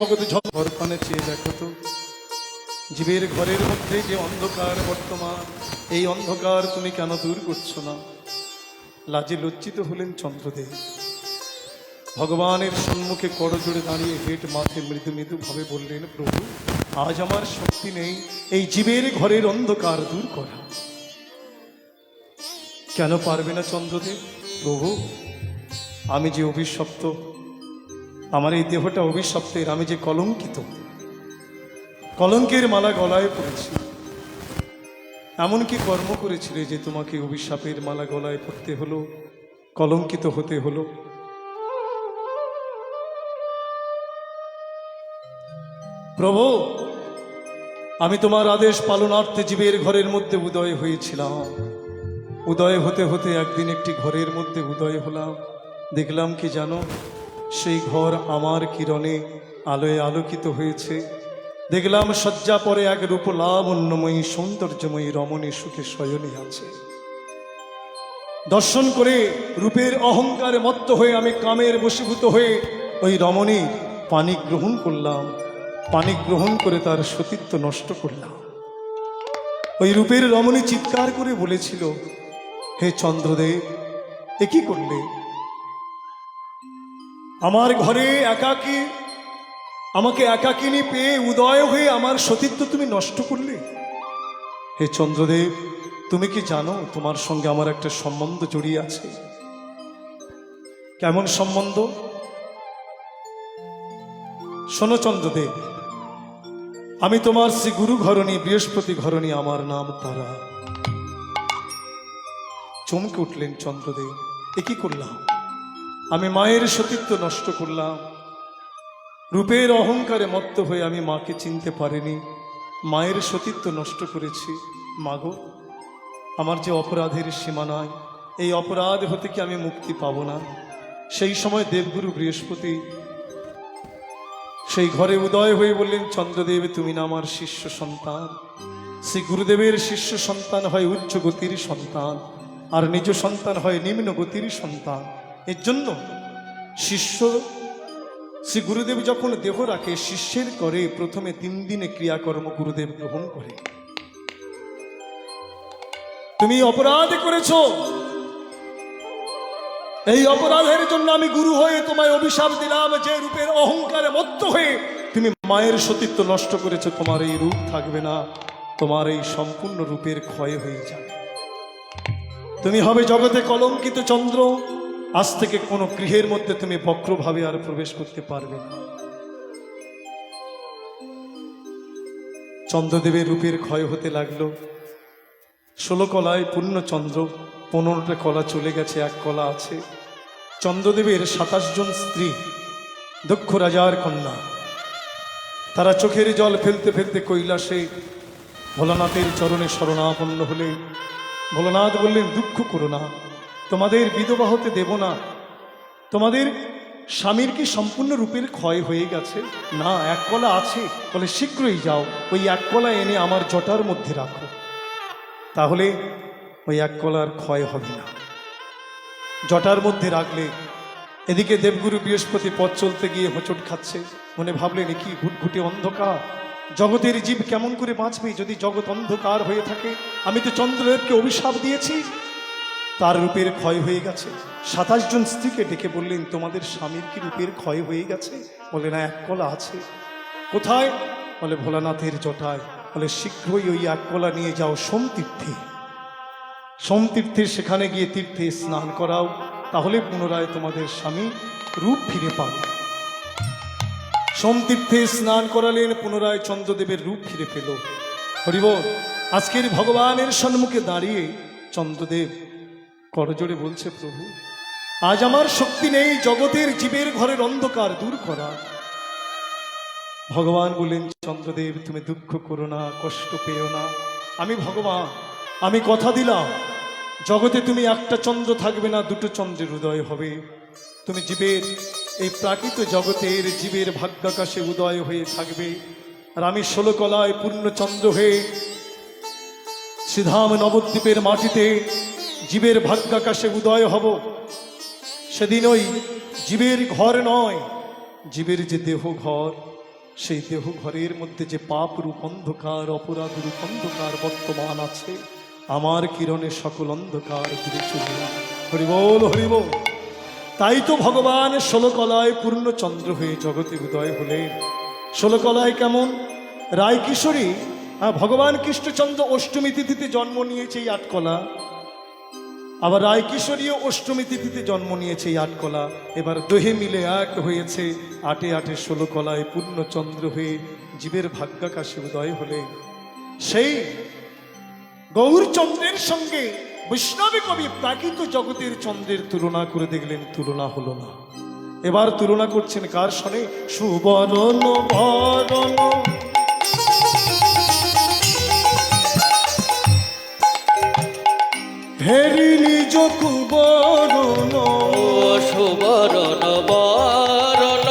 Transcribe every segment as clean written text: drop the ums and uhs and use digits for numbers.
ঘর পানে চেয়ে দেখো তো, জীবের ঘরের মধ্যে যে অন্ধকার বর্তমান, এই অন্ধকার তুমি কেন দূর করছো না? লাজে লজ্জিত হলেন চন্দ্রদেব। ভগবানের সম্মুখে করজোড়ে দাঁড়িয়ে হেঁট মাথে মৃদু মৃদু ভাবে বললেন, প্রভু আজ আমার শক্তি নেই এই জীবের ঘরের অন্ধকার দূর করা। কেন পারবে না চন্দ্রদেব? প্রভু আমি যে অভিশপ্ত, আমার এই দেহটা অভিশপ্তের, আমি যে কলঙ্কিত, কলঙ্কের মালা গলায় পড়েছি। এমন কি কর্ম করেছিলে যে তোমাকে অভিশাপের মালা গলায় পড়তে হলো, কলঙ্কিত হতে হলো? প্রভু আমি তোমার আদেশ পালনার্থে জীবের ঘরের মধ্যে উদয় হয়েছিলাম। উদয় হতে হতে একদিন একটি ঘরের মধ্যে উদয় হলাম। দেখলাম কি জানো, সেই ঘর আমার কিরণে আলোয় আলোকিত হয়েছে। দেখলাম শয্যা পরে এক রূপলাবণ্যময়ী সৌন্দর্যময়ী রমণী সুখে শয়নে আছে। দর্শন করে রূপের অহংকারে মত্ত হয়ে আমি কামের বশীভূত হয়ে ওই রমণীর পানি গ্রহণ করলাম। পানি গ্রহণ করে তার সতীত্ব নষ্ট করলাম। ওই রূপের রমণী চিৎকার করে বলেছিল, হে চন্দ্রদেব এ কি করলে? আমার ঘরে একাকী, আমাকে একাকিনী পেয়ে উদয় হয়ে আমার সতীত্ব তুমি নষ্ট করলে। হে চন্দ্রদেব তুমি কি জানো তোমার সঙ্গে আমার একটা সম্বন্ধ জড়িয়ে আছে? কেমন সম্বন্ধ? শোনো চন্দ্রদেব, আমি তোমার শ্রী গুরু ঘরণী, বৃহস্পতি ঘরণী, আমার নাম তারা। চমকে উঠলেন চন্দ্রদেব, এ কি করলাম? আমি মায়ের সতীত্ব নষ্ট করলাম। রূপের অহংকারে মত্ত হয়ে আমি মাকে চিনতে পারিনি, মায়ের সতীত্ব নষ্ট করেছি। মাগো আমার যে অপরাধের সীমা নাই, এই অপরাধ হতে কি আমি মুক্তি পাব না? সেই সময় দেবগুরু বৃহস্পতি সেই ঘরে উদয় হয়ে বললেন, চন্দ্রদেব তুমি না আমার শিষ্য সন্তান। শ্রী গুরুদেবের শিষ্য সন্তান হয় উচ্চ গতির সন্তান, আর নিজ সন্তান হয় নিম্ন গতির সন্তান। এর জন্য শিষ্য, শ্রী গুরুদেব যখন দেহ রাখে শিষ্যের করে প্রথমে 3 দিনে ক্রিয়াকর্ম গুরুদেব গ্রহণ করে। তুমি অপরাধ করেছ, এই অপরাধের জন্য আমি গুরু হয়ে তোমায় অভিশাপ দিলাম যে রূপের অহংকারে মত্ত হয়ে তুমি মায়ের সতীত্ব নষ্ট করেছো। তোমার এই রূপ থাকবে না, তোমার এই সম্পূর্ণ রূপের ক্ষয় হয়ে যাবে। তুমি হবে জগতে কলঙ্কিত চন্দ্র। আজ থেকে কোনো গৃহের মধ্যে তুমি বক্রভাবে আর প্রবেশ করতে পারবে না। চন্দ্রদেবের রূপের ক্ষয় হতে লাগলো। 16 কলায় পূর্ণচন্দ্র, 15টা কলা চলে গেছে, 1 কলা আছে। চন্দ্রদেবের 27 জন স্ত্রী, দক্ষ রাজার কন্যা, তারা চোখের জল ফেলতে ফেলতে কৈলাসে ভোলানাথের চরণে শরণাপন্ন হলে ভোলানাথ বললেন, দুঃখ করো না, তোমাদের বিধবা হতে দেব না। তোমাদের স্বামীর কি সম্পূর্ণ রূপের ক্ষয় হয়ে গেছে? না, 1 কলা আছে। বলে শীঘ্রই যাও, ওই 1 কলা এনে আমার জটার মধ্যে রাখো, তাহলে ওই 1 কলার ক্ষয় হবে না। জটার মধ্যে রাখলে এদিকে দেবগুরু বৃহস্পতি পথ চলতে গিয়ে হোঁচট খাচ্ছে। মনে ভাবলেন, কি ঘুটঘুটে অন্ধকার, জগতের জীব কেমন করে বাঁচবে যদি জগৎ অন্ধকার হয়ে থাকে? আমি তো চন্দ্রদেবকে অভিশাপ দিয়েছি, তার রূপের ক্ষয় হয়ে গেছে। 27 জন স্ত্রীকে ডেকে বললেন, তোমাদের স্বামীর কি রূপের ক্ষয় হয়ে গেছে? বলে না, 1 কলা আছে। কোথায়? বলে ভোলানাথের জটায়। বলে শীঘ্রই ওই 1 কলা নিয়ে যাও সোমতীর্থে। সোমতীর্থের সেখানে গিয়ে তীর্থে স্নান করাও, তাহলে পুনরায় তোমাদের স্বামী রূপ ফিরে পাবে। সোমতীর্থে স্নান করালেন, পুনরায় চন্দ্রদেবের রূপ ফিরে পেল। হরিবল। আজকের ভগবানের সম্মুখে দাঁড়িয়ে চন্দ্রদেব করজোড়ে বলছে, প্রভু আজ আমার শক্তি নেই জগতের জীবের ঘরের অন্ধকার দূর করা। ভগবান বললেন, চন্দ্রদেব তুমি দুঃখ করো না, কষ্ট পেও না। আমি ভগবান, আমি কথা দিলাম জগতে তুমি 1টা চন্দ্র থাকবে না, 2টো চন্দ্রের উদয় হবে। তুমি জীবের এই প্রাকৃত জগতের জীবের ভাগ্যাকাশে উদয় হয়ে থাকবে, আর আমি 16 কলায় পূর্ণচন্দ্র হয়ে শ্রীধাম নবদ্বীপের মাটিতে জীবের ভাগ্যাকাশে উদয় হব। সেদিন ওই জীবের ঘর নয়, জীবের যে দেহ ঘর, সেই দেহ ঘরের মধ্যে যে পাপ রূপ অন্ধকার, অপরাধ রূপ অন্ধকার বর্তমান আছে, আমার কিরণে সকল অন্ধকার দূরে চলে যায়। হরিবল হরিবল। তাই তো ভগবান ষোলকলায় পূর্ণচন্দ্র হয়ে জগতে উদয় হলেন। ষোলকলায় কেমন? রায় কিশোরী, ভগবান কৃষ্ণচন্দ্র অষ্টমী তিথিতে জন্ম নিয়েছে এই আটকলা, আবার রায় কিশোরীও অষ্টমী তিথিতে জন্ম নিয়েছে এই আটকলা। এবার দোহে মিলে এক হয়েছে, আটে আটে ষোলকলায় পূর্ণচন্দ্র হয়ে জীবের ভাগ্যাকাশে উদয় হলে সেই গৌরচন্দ্রের সঙ্গে বৈষ্ণবী কবি প্রাকৃত জগতের চন্দ্রের তুলনা করে দেখলেন, তুলনা হলো না। এবার তুলনা করছেন কার সনে? সুবরণ ভরণ হেরি নিজ কুবরণ, সুবরণ বরণ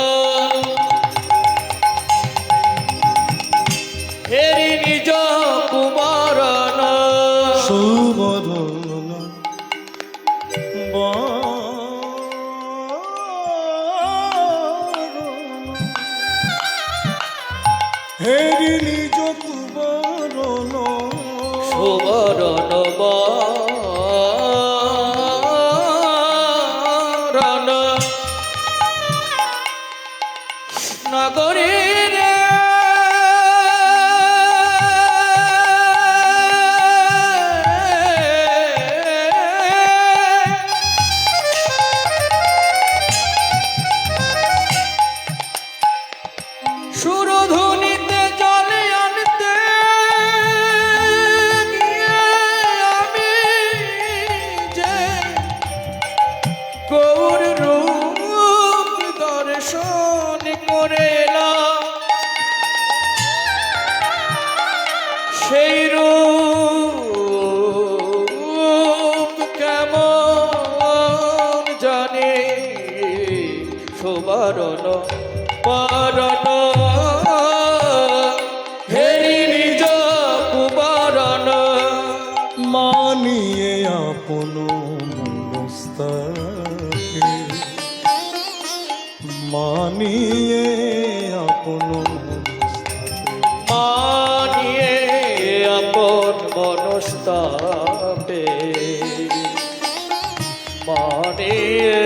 হেরি নিজ কুমারণ, সুবরণ হেরি নিজ কুবরণ, সুবরণ বরণ নগরী রে সুরধুনিতে জলে আনতে গিয়ে আমি যে গৌর রূপ দর্শন করে এলাম, সেই রূপ কেমন জানে সুবরণ বরণ হেরি নিজ কুবরণ, মানিয়ে আপন মনস্তাকে, মানিয়ে আপন মানিয়ে আপন মনস্তাপে, মানিয়ে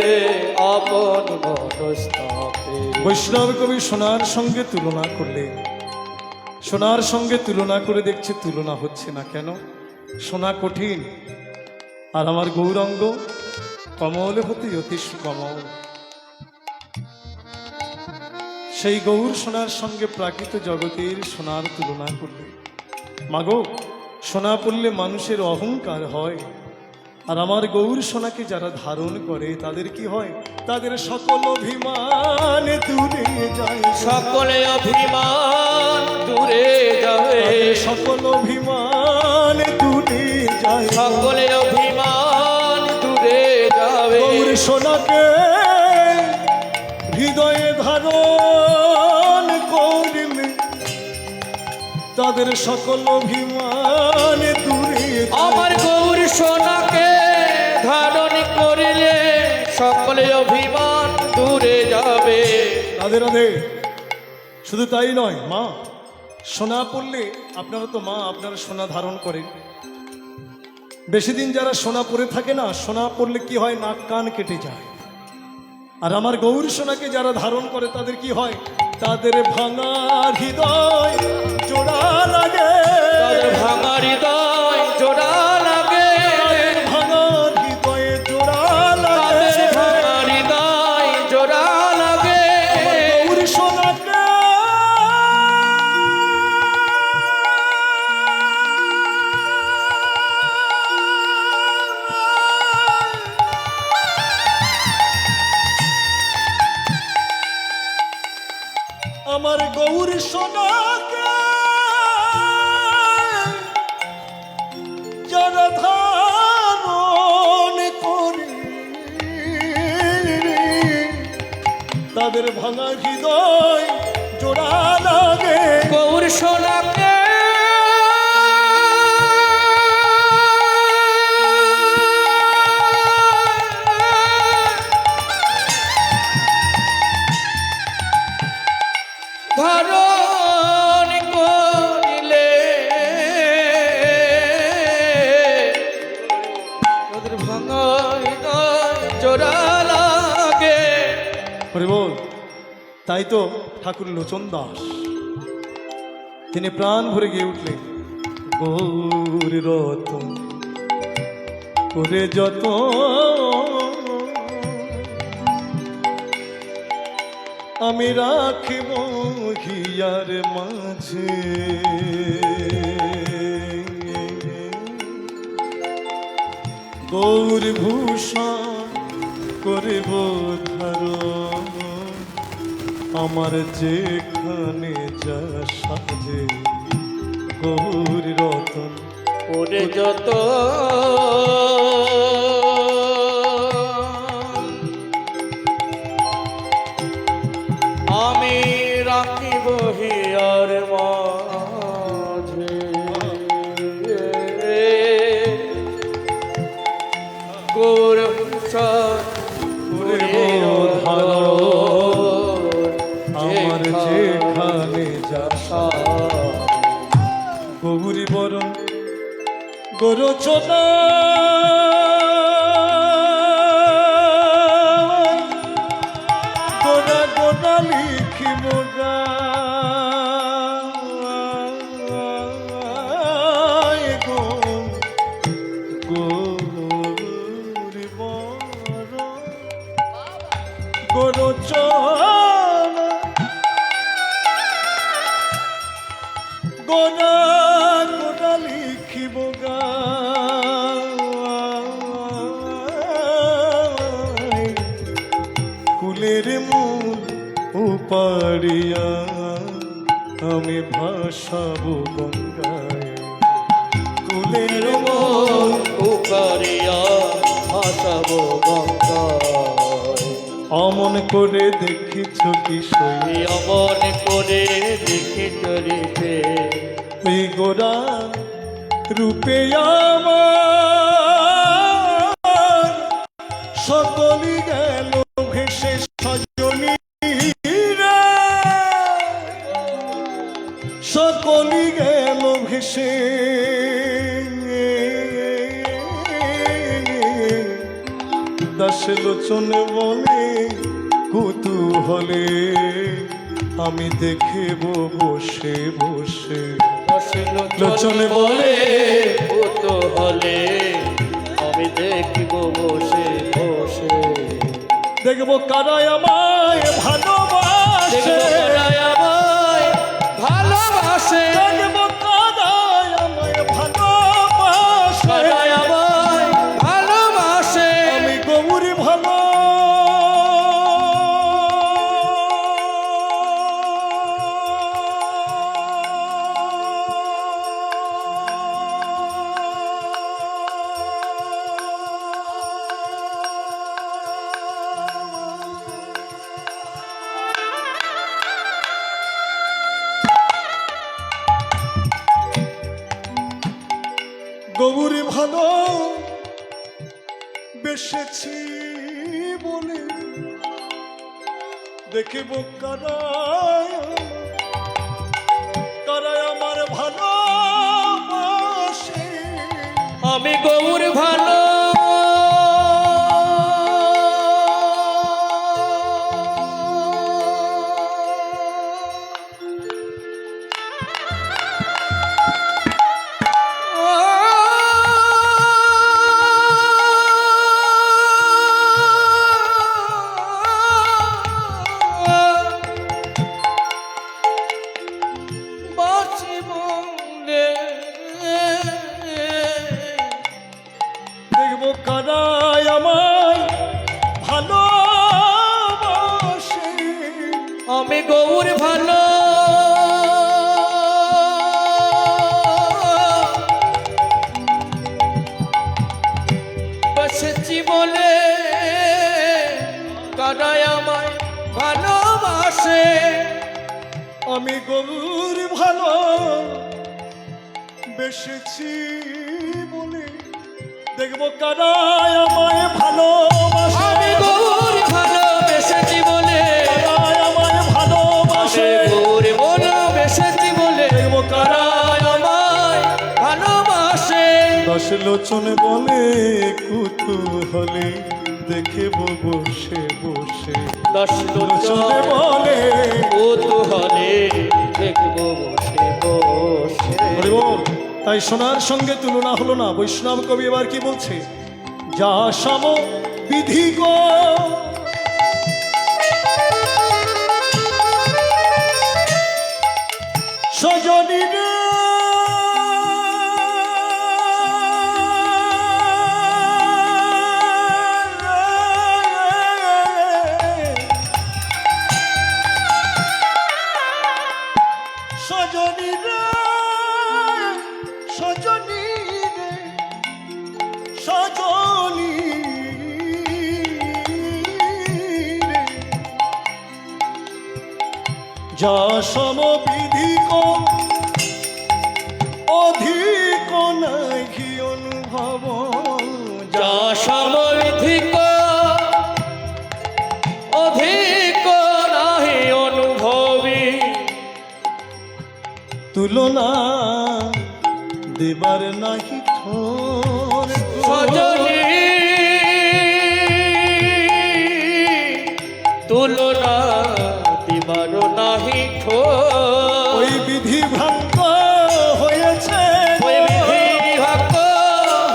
আপন মনস্তাপে। বৈষ্ণব কবি সোনার সঙ্গে তুলনা করলে, সোনার সঙ্গে তুলনা করে দেখছে তুলনা হচ্ছে না কেন? সোনা কঠিন, আর আমার গৌরাঙ্গ কমল হতে অতি সুকমল। সেই গৌর সোনার সঙ্গে প্রাকৃত জগতের সোনার তুলনা করলে, মাগো সোনা পড়লে মানুষের অহংকার হয়, আর আমার গৌর সোনাকে যারা ধারণ করে তাদের কি হয়? তাদের সকল অভিমান দূরে যায়, সকলে অভিমান দূরে যাবে, সকল অভিমান দূরে যায়, সকলে অভিমান দূরে যাবে। গৌর সোনাকে হৃদয়ে ধারণ করলে তাদের সকল অভিমান দূরে যায়। আমার গৌর সোনাকে ধারণ করিলে সকলে অভিমান দূরে যাবে। রাধে রাধে। শুধু তাই নয় মা, সোনা পড়লে আপনারা তো মা, আপনারা সোনা ধারণ করেন, বেশি দিন যারা সোনা পরে থাকে না, সোনা পড়লে কি হয়? নাক কান কেটে যায়। আর আমার গৌর সোনাকে যারা ধারণ করে তাদের কি হয়? তাদের ভাঙা হৃদয় জোড়া লাগে, তাদের ভাঙা হৃদয় জোড়া লাগে, ভাঙা হৃদয়ে জোড়া লাগে, তাদের ভাঙা হৃদয় জোড়া লাগে। গৌর সোনাকে আমার গৌর সোনাকে যারা ধারণ করে তাদের ভাঙা হৃদয় জোড়া লাগে। গৌর সোনাকে ধরো এমন করিলে তোদের ভাঙা হৃদয় জোড়া লাগে। হরি বল। তাই তো ঠাকুর লোচন দাস তিনি প্রাণ ভরে গিয়ে উঠলেন, গৌর রতন করে যত আমি রাখিব হিয়ার মাঝে, গৌর ভূষণ করিব ধারণ আমার যেখানে যা সাজে, গৌর রতন ওরে যত আমি রাখিব হিয়ার মাঝে, গৌর ভূষণ করিব ধারণ আমার যেখানে যা গৌরী বরণ গোরচনা গোনা গোনা লিখিব গায় গো, গৌরী বরণ গোরচনা গোনা গোনা লিখিব গায়, কুলের মূল উপাড়িয়া আমি ভাসাবো গঙ্গায়, কুলের মূল উপারিয়া ভাসাবো গঙ্গায়। অমন করে দেখিছ কি সই অমন করে দেখি চরিতে ওই গোরা রূপে আমার সকলি গেল ভেসে সজনী রে, সকলি গেল ভেসে দাস লোচন বলে কুতূহলে আমি দেখিব বসে বসে, লোচন বলে তো হলে আমি দেখিব বসে বসে, দেখব কারায় আমায় ভালোবাসে, আমায় ভালোবাসে, দেখব কারায় আমায় ভালোবাসে, আমায় ভালোবাসে, আমি গৌরী ভালো গৌরী ভালো বেসেছি বলে দেখিব কারায় কারায় আমার ভালোবাসে, আমি গৌর ভালো দেখব কারায় আমায় ভালোবাসে, আমি গৌর ভালো বসেছি বলে কাদায় আমায় ভালোবাসে, আমি গৌর ভালো বেসেছি বলে দেখব কারায় আমায় ভালোবাসে, আমি গৌর ভালো বেসেছি বলে কারায় আমায় ভালোবাসে, গৌর বলে দশ লোচন বলে কুতূহলে দেখেব বসে বসে। দশ লোচনে লোচন বলে কৌতূহলে দেখব বসে বসে। হরি বল। তাই সোনার সঙ্গে তুলনা হলো না। বৈষ্ণব কবি এবার কি বলছে? যা সম বিধি গো সজনী রে, সজনী রে, সজনী রে, সজনী রে, যা সমবিধি কো অধিক নাহি অনুভব। যা সমবিধিক অধিক নাহি অনুভবী। তুলনা দেবার নাহি ঠোর সজনী তুলনা দিবার নাহি ঠোর। ওই বিধি ভ্রান্ত হয়েছে, ওই বিধি ভক্ত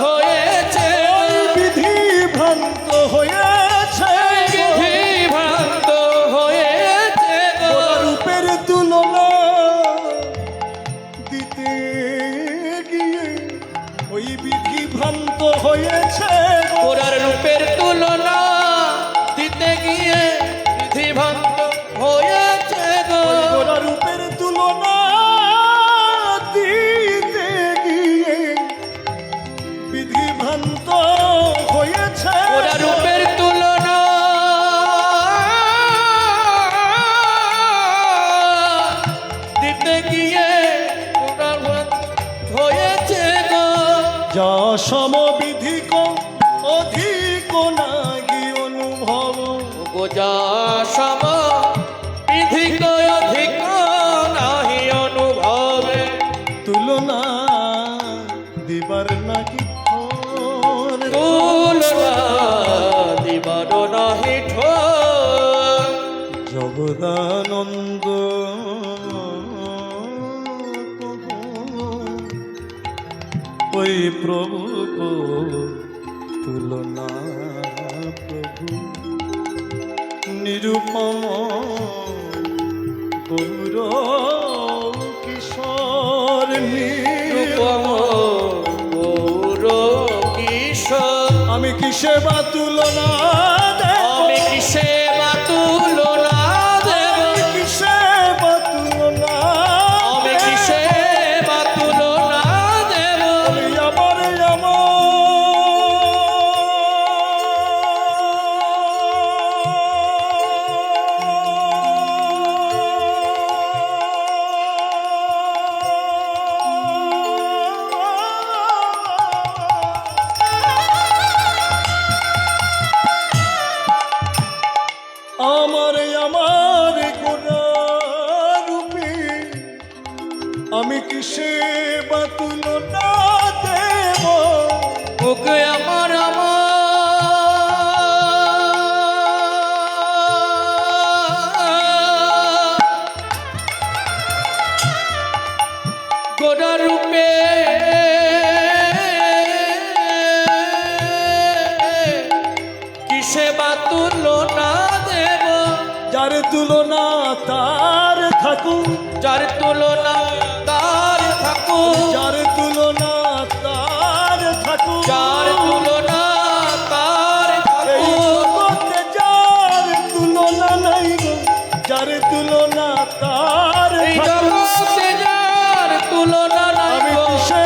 হয়েছে, ওই বিধি ভ্রান্ত হয়েছে, বিধি ভ্রান্ত হয়েছে গো। রূপের তুলনা দিতে গিয়ে ওই বিধি ভ্রান্ত হয়েছে। গোরার রূপের তুলনা দিতে গিয়ে বিধি ভক্ত হয়েছে গো। গোরা রূপের তুলনা দিতে গিয়ে বিধি ভ্রান্ত হয়েছে। গোরা রূপের তুলনা দিতে গিয়ে গোরা ভক্ত হয়েছে গো। যা সমবিধি কো অধিক নাহি অনুভব। গোজা সম বিধিক অধিক নাহি অনুভবে। তুলনা দিবার নাহি ঠোর। তুলনা দিবার নাহি ঠোর। জগদানন্দ ওই প্রভু গো তুলনা প্রভু নিরূপম গৌর কিশোর রূপম গৌর কিশোর। আমি কিসে বা তুলনা দেব? আমি কিসে বা তুলনা দেব? আমি কিসে বা তুলনা আমি কিসে বা তুলনা দেব? আমার আমার গোরা রূপে আমি কিসে বা তুলনা দেব? ওকে আমার গোরা রূপে কিসে বা তুলনা দেব? যার তুলনা তার থাকুক, যার তুলনা তার থাকুক, যার তুলনা তার থাকুক, যার তুলনা তার এই থাকুক। জগতে যার তুলনা নাই গো, যার তুলনা তার এই থাকুক। জগতে যার তুলনা নাই আমি গো। কিসে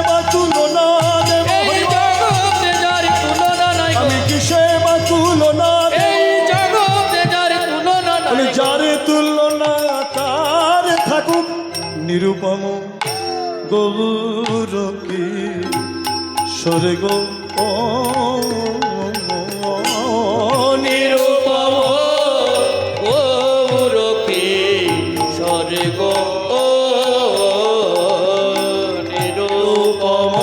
বা তুলনা দেব? এই জগতে যার তুলনা নাই গো। আমি কিসে বা তুলনা দেব? এই জগতে যার তুলনা আমি নাই গো। যার তুলনা তার থাকুক নিরূপম গৌর কি স্বর্গ নিরূপম গৌর কিশোর গো। নিরূপম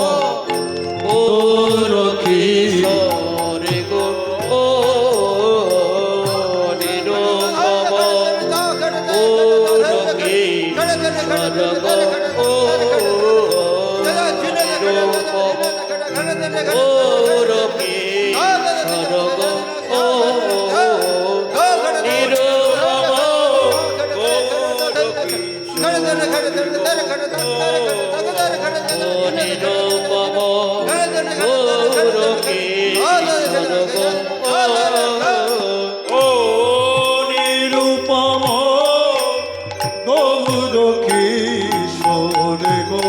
নিরূপম গৌর কিশোর গো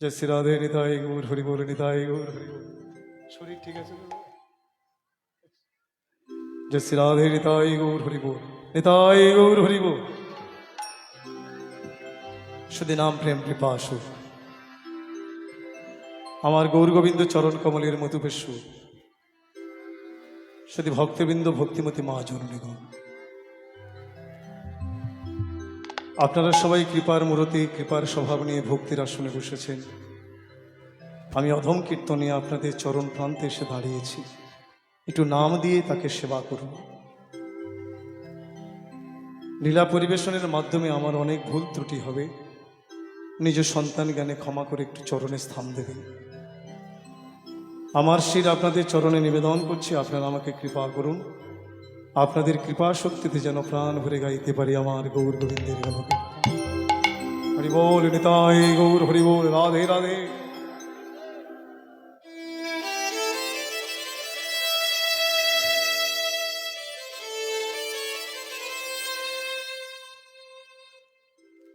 जय श्री राधे निताई गौर हरि बोल निताई गौर हरि बोल शरीर ठीक है जय श्री राधे निताई गौर हरि बोल निताई गौर हरि बोल शुद्ध नाम प्रेम कृपा सुख আমার গৌর গোবিন্দ চরণ কমলের মতো বেশু শুধু ভক্তবৃন্দ ভক্তিমতী মা জননীগণ আপনারা সবাই কৃপার মূরতি কৃপার স্বভাব নিয়ে ভক্তির আসনে বসেছেন আমি অধম কীর্তনে আপনাদের চরণ প্রান্তে এসে দাঁড়িয়েছি একটু নাম দিয়ে তাকে সেবা করুন লীলা পরিবেশনের মাধ্যমে আমার অনেক ভুল ত্রুটি হবে নিজ সন্তান জ্ঞানে ক্ষমা করে একটু চরণে স্থান দেবেন আমার শির আপনাদের চরণে নিবেদন করছি আপনারা আমাকে কৃপা করুন আপনাদের কৃপা শক্তিতে যেন প্রাণ ভরে গাইতে পারি আমার গৌর গোবিন্দের গুণগান হরি বল নিতাই গৌর হরি বল রাধে রাধে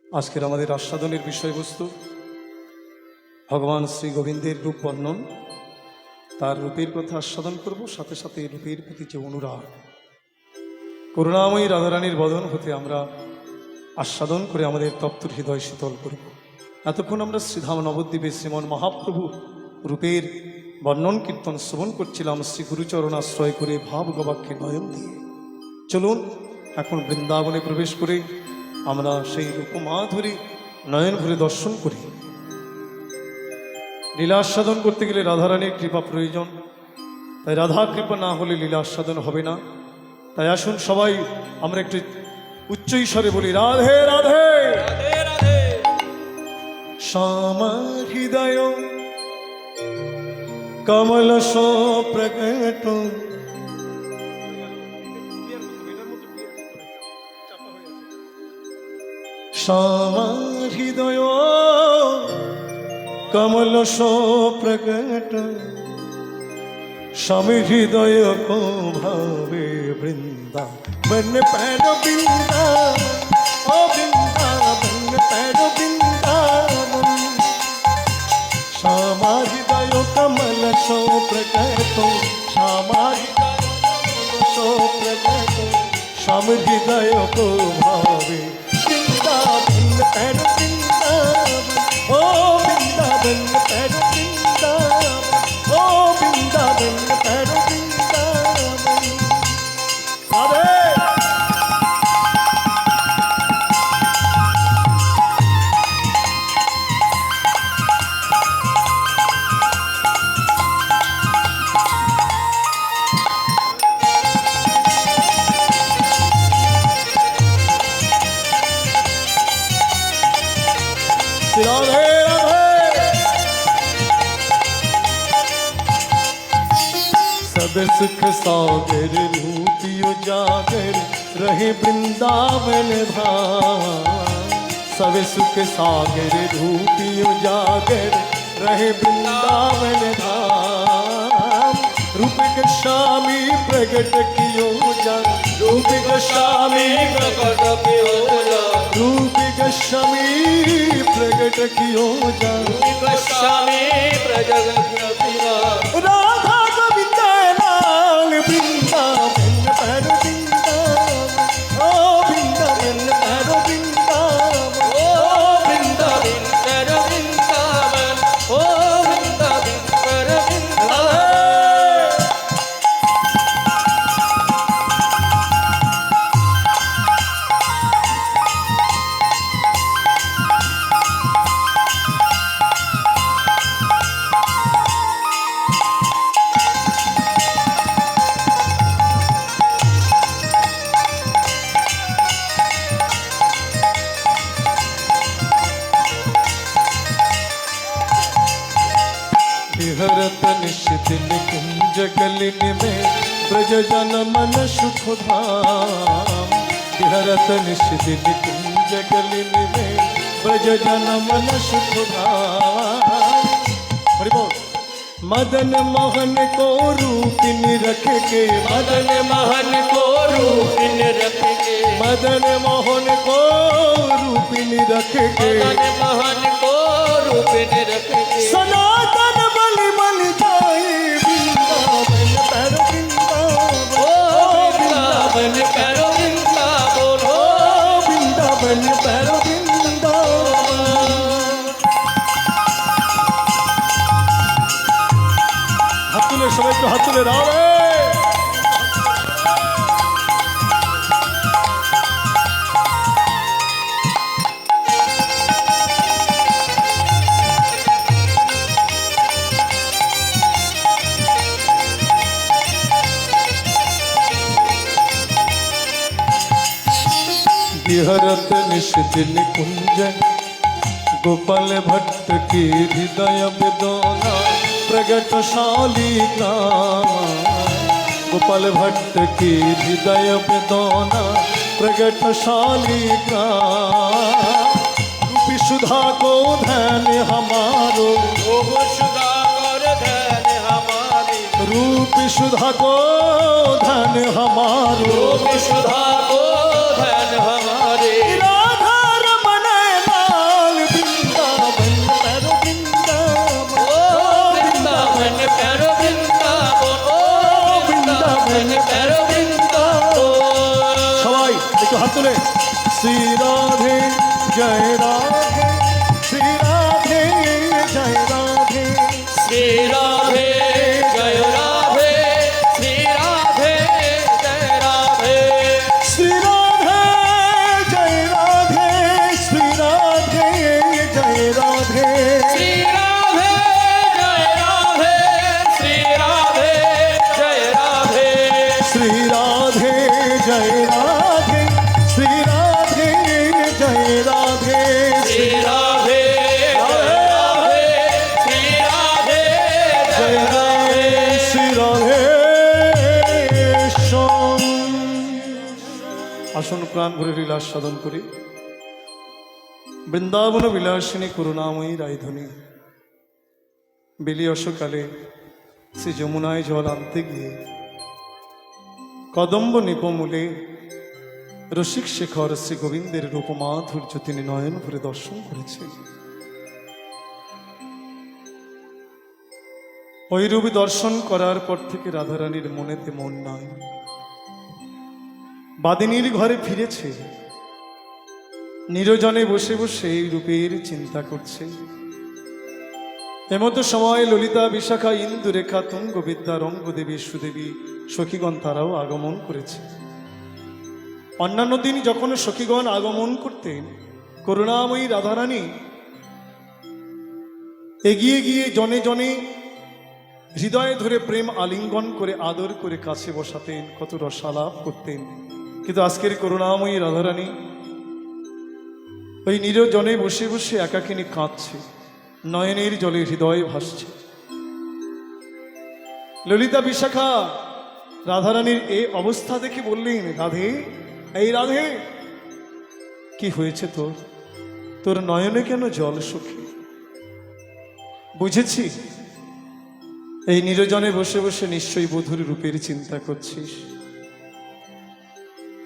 আজকের আমাদের আস্বাদনের বিষয়বস্তু ভগবান শ্রী গোবিন্দের রূপ বর্ণন তার রূপের কথা আস্বাদন করব সাথে সাথে রূপের প্রতি যে অনুরাগ করুণাময়ী রাধারানীর বদন হতে আমরা আস্বাদন করে আমাদের তপ্ত হৃদয় শীতল করব এতক্ষণ আমরা শ্রীধাম নবদ্বীপে শ্রীমন মহাপ্রভু রূপের বর্ণন কীর্তন শ্রবণ করছিলাম শ্রী গুরুচরণ আশ্রয় করে ভাব গবাক্ষে নয়ন দিয়ে। চলুন এখন বৃন্দাবনে প্রবেশ করে আমরা সেই রূপমাধুরী নয়ন ভরে দর্শন করি। লীলা আস্বাদন করতে গেলে রাধারানীর কৃপা প্রয়োজন, তাই রাধা কৃপা না হলে লীলা আস্বাদন হবে না। তাই আসুন সবাই আমরা একটু উচ্চ স্বরে বলি, রাধে রাধে। রাধে রাধে। শ্যামা হৃদয় কমল সো প্রকট, শ্যামা হৃদয় কমল সো প্রকট, স্বামী হৃদয় কো ভাবে বৃন্দাবন पैर বৃন্দাবন, ও বৃন্দাবন पैर বৃন্দাবন, শ্যামা হৃদয় কমল সো প্রকট, শ্যামা হৃদয় কমল সো প্রকট, স্বামী হৃদয় কো ভাবে বৃন্দাবন पैर বৃন্দাবন, ও বৃন্দাবন पैर বৃন্দাবন, ও বৃন্দাবন पैर বৃন্দাবন। রাধে। राधे राधे। सब सुख सागर रूपियो जागर रहे वृंदावन धाम, सब सुख सागर रूपियो जागर रहे वृंदावन धाम, रूप गोस्वामी प्रगट कियो जान, रूप गोस्वामी प्रकट कियो जा, रूप गोस्वामी प्रगट कियो जान, गोस्वामी प्रजग किया। राधा गोविंद लाल वृंदावन पैर वृंदावन, ओ वृंदावन पैर वृंदावन, ओ वृंदावन पैर वृंदावन, ओ वृंदावन पैर वृंदावन। विहरत निश्चित कुंज गलिन में ब्रज जन मन सुख धाम, विहरत निश्चित कुंज गलिन में ब्रज जन मन सुख धाम। हरि बोल। मदन मोहन को रूपिन रख के, मदन मोहन को रूपिन रख के, मदन मोहन को रूपिन रख के, मदन मोहन को रूपिन रख के, सनातन बलि बलि जाए वृंदावन पैर वृंदावन, ओ वृंदावन पैर वृंदावन, ओ वृंदावन पैर वृंदावन। हाथ तुले सबाई तो हाथ तुले राधे। विहरत निश्चिल कुंज गोपाल भट्ट की हृदय विदोना प्रगट शालिग्राम, गोपाल भट्ट की हृदय विदोना प्रगट शालिग्राम, रूपी सुधा को धन हमारो, ओ सुधा कर धन हमारी, रूपी सुधा को धन हमारो, रूप सुधा को धन हमारे, राधा रमन लाल वृंदावन पैर वृंदावन, ओ वृंदावन पैर वृंदावन, ओ वृंदावन पैर वृंदावन। সবাই একটু হাত তুলে শ্রী রাধে জয় রাধে, শ্রী রাধে জয় রাধে, श्री আসুন প্রাণ ভরে লীলা সাধন করি। বৃন্দাবন বিলাসিনী করুণাময়ী রায়ধনী বেলিয়সকালে শ্রী যমুনায় জল আনতে গিয়ে কদম্ব নিপমূলে রসিক শেখর শ্রী গোবিন্দের রূপমাধুর্য তিনি নয়ন ভরে দর্শন করেছেন। ওই রূপ দর্শন করার পর থেকে রাধারানীর মনেতে মন নাই, বাদিনীর ঘরে ফিরেছে, নিরজনে বসে বসে এই রূপের চিন্তা করছে। এমতো সময় ললিতা, বিশাখা, ইন্দুরেখা, তুঙ্গ বিদ্যা, রঙ্গদেবী, সুদেবী, সখীগণ তারাও আগমন করেছে। অন্যান্য দিন যখন সখীগণ আগমন করতেন, করুণাময়ী রাধারানী এগিয়ে গিয়ে জনে জনে হৃদয়ে ধরে প্রেম আলিঙ্গন করে আদর করে কাছে বসাতেন, কত রসালাপ করতেন। কিন্তু আজকের করুণাময়ী রাধারানী ওই নিরজনে বসে বসে একাকিনী কাঁদছে, নয়নের জলে হৃদয় ভাসছে। ললিতা, বিশাখা রাধারানীর এই অবস্থা দেখে বললেন, রাধে, এই রাধে, কি হয়েছে তোর? তোর নয়নে কেন জল সখী? বুঝেছি, এই নিরজনে বসে বসে নিশ্চয়ই বধূর রূপের চিন্তা করছিস,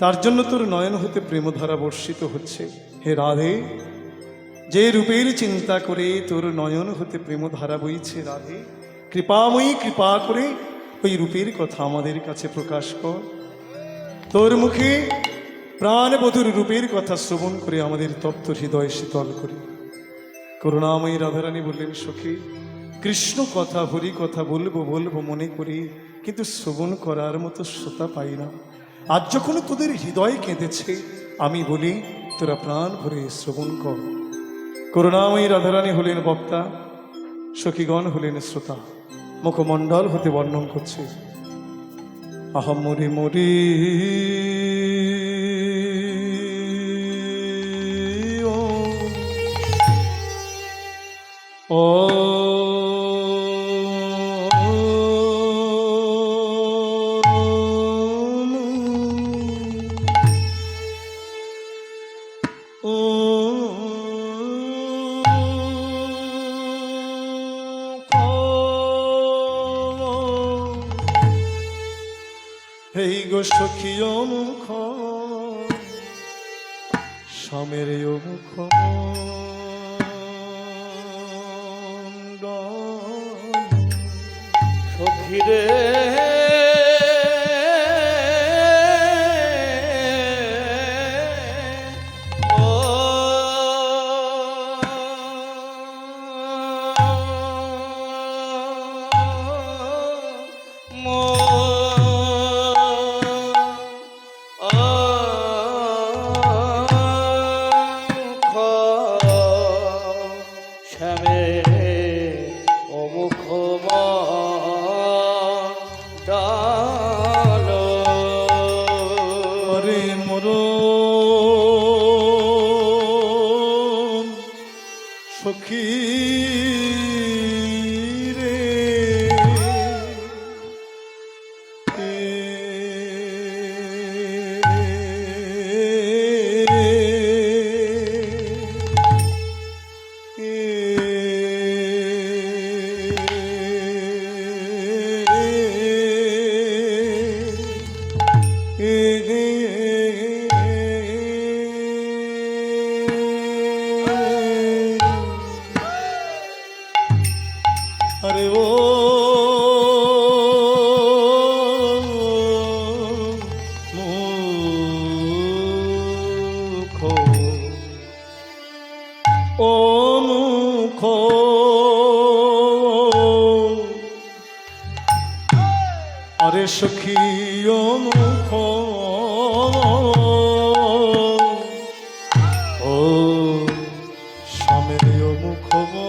তার জন্য তোর নয়ন হতে প্রেমধারা বর্ষিত হচ্ছে। হে রাধে, যে রূপের চিন্তা করে তোর নয়ন হতে প্রেমধারা বইছে, রাধে কৃপাময়ী, কৃপা করে ওই রূপের কথা আমাদের কাছে প্রকাশ কর। তোর মুখে প্রাণবধূর রূপের কথা শ্রবণ করে আমাদের তপ্ত হৃদয় শীতল করি। করুণাময়ী রাধারানী বললেন, সখী, কৃষ্ণ কথা, হরি কথা বলবো বলবো মনে করি, কিন্তু শ্রবণ করার মতো শ্রোতা পাই না। আজ যখন তোদের হৃদয় কেঁদেছে, আমি বলি তোরা প্রাণ ভরে শ্রবণ কর। করুণাময়ী রাধারানী হলেন বক্তা, সখীগণ হলেন শ্রোতা। মুখমণ্ডল হতে বর্ণন করছে, আহা মরি মরি ও হেই গো সখীয় মুখ স্বামের মুখ সখীরে সখী রে, আরে ও মুখ, ও মুখ, আরে সখী ও মুখ, ও স্বামীর মুখ ও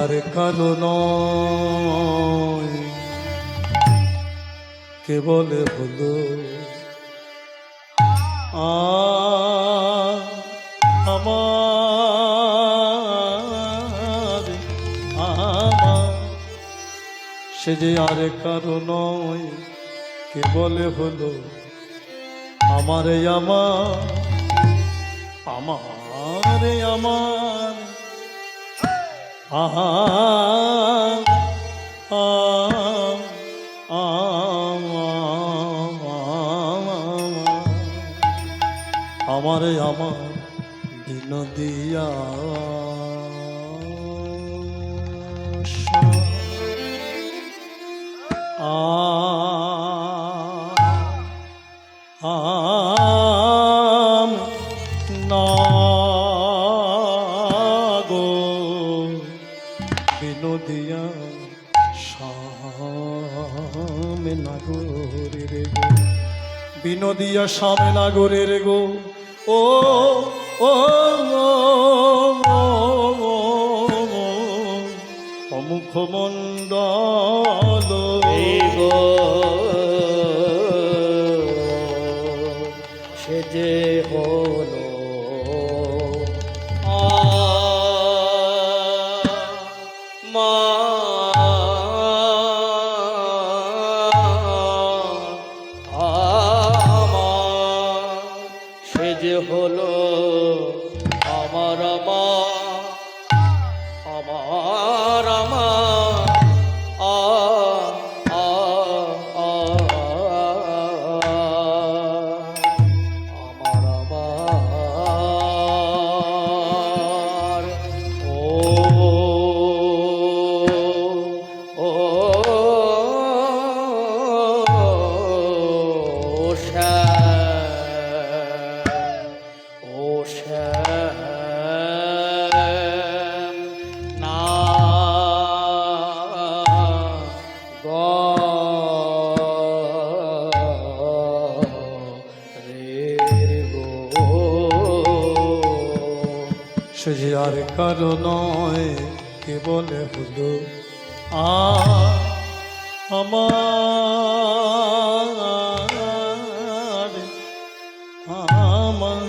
আর কারণ কেবল হলো আমার আমার সে যে আর কারণ কেবল হলো আমার আমার আমার আমার আমার আমার বিনোদিয়া নাগো বিনোদিয়া শামে নাগরের গো বিনোদিয়া শামে নাগরের গো ও ও অমুখ মণ্ডল সে যে হলো সে যে হলো আমার আমার সে যে আর কারণ কেবল হলো আমার আমার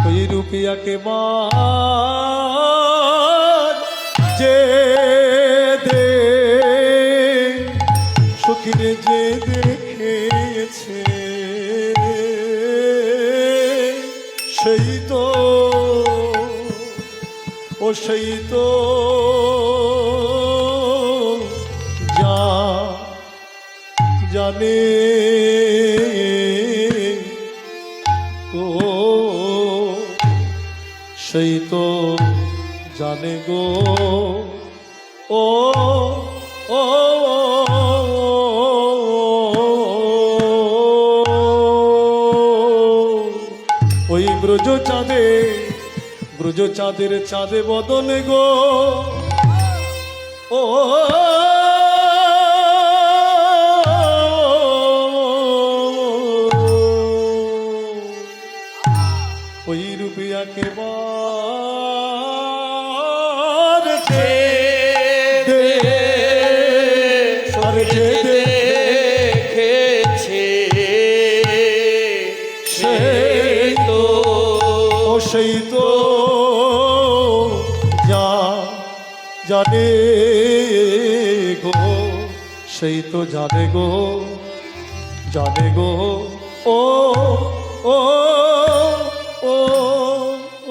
ওই রুপিয়াকে যে দে সখিরে যে দেখেছে সেই তো ও সেই তো জানে গো সেই তো জানে গো ও ও ওই ব্রজ চাঁদের চাঁদে বদনে গো ও ওই রূপিয়াকে দেখেছে সেই তো সেই তো জানে গো সেই তো জানে গো ও ও ও ও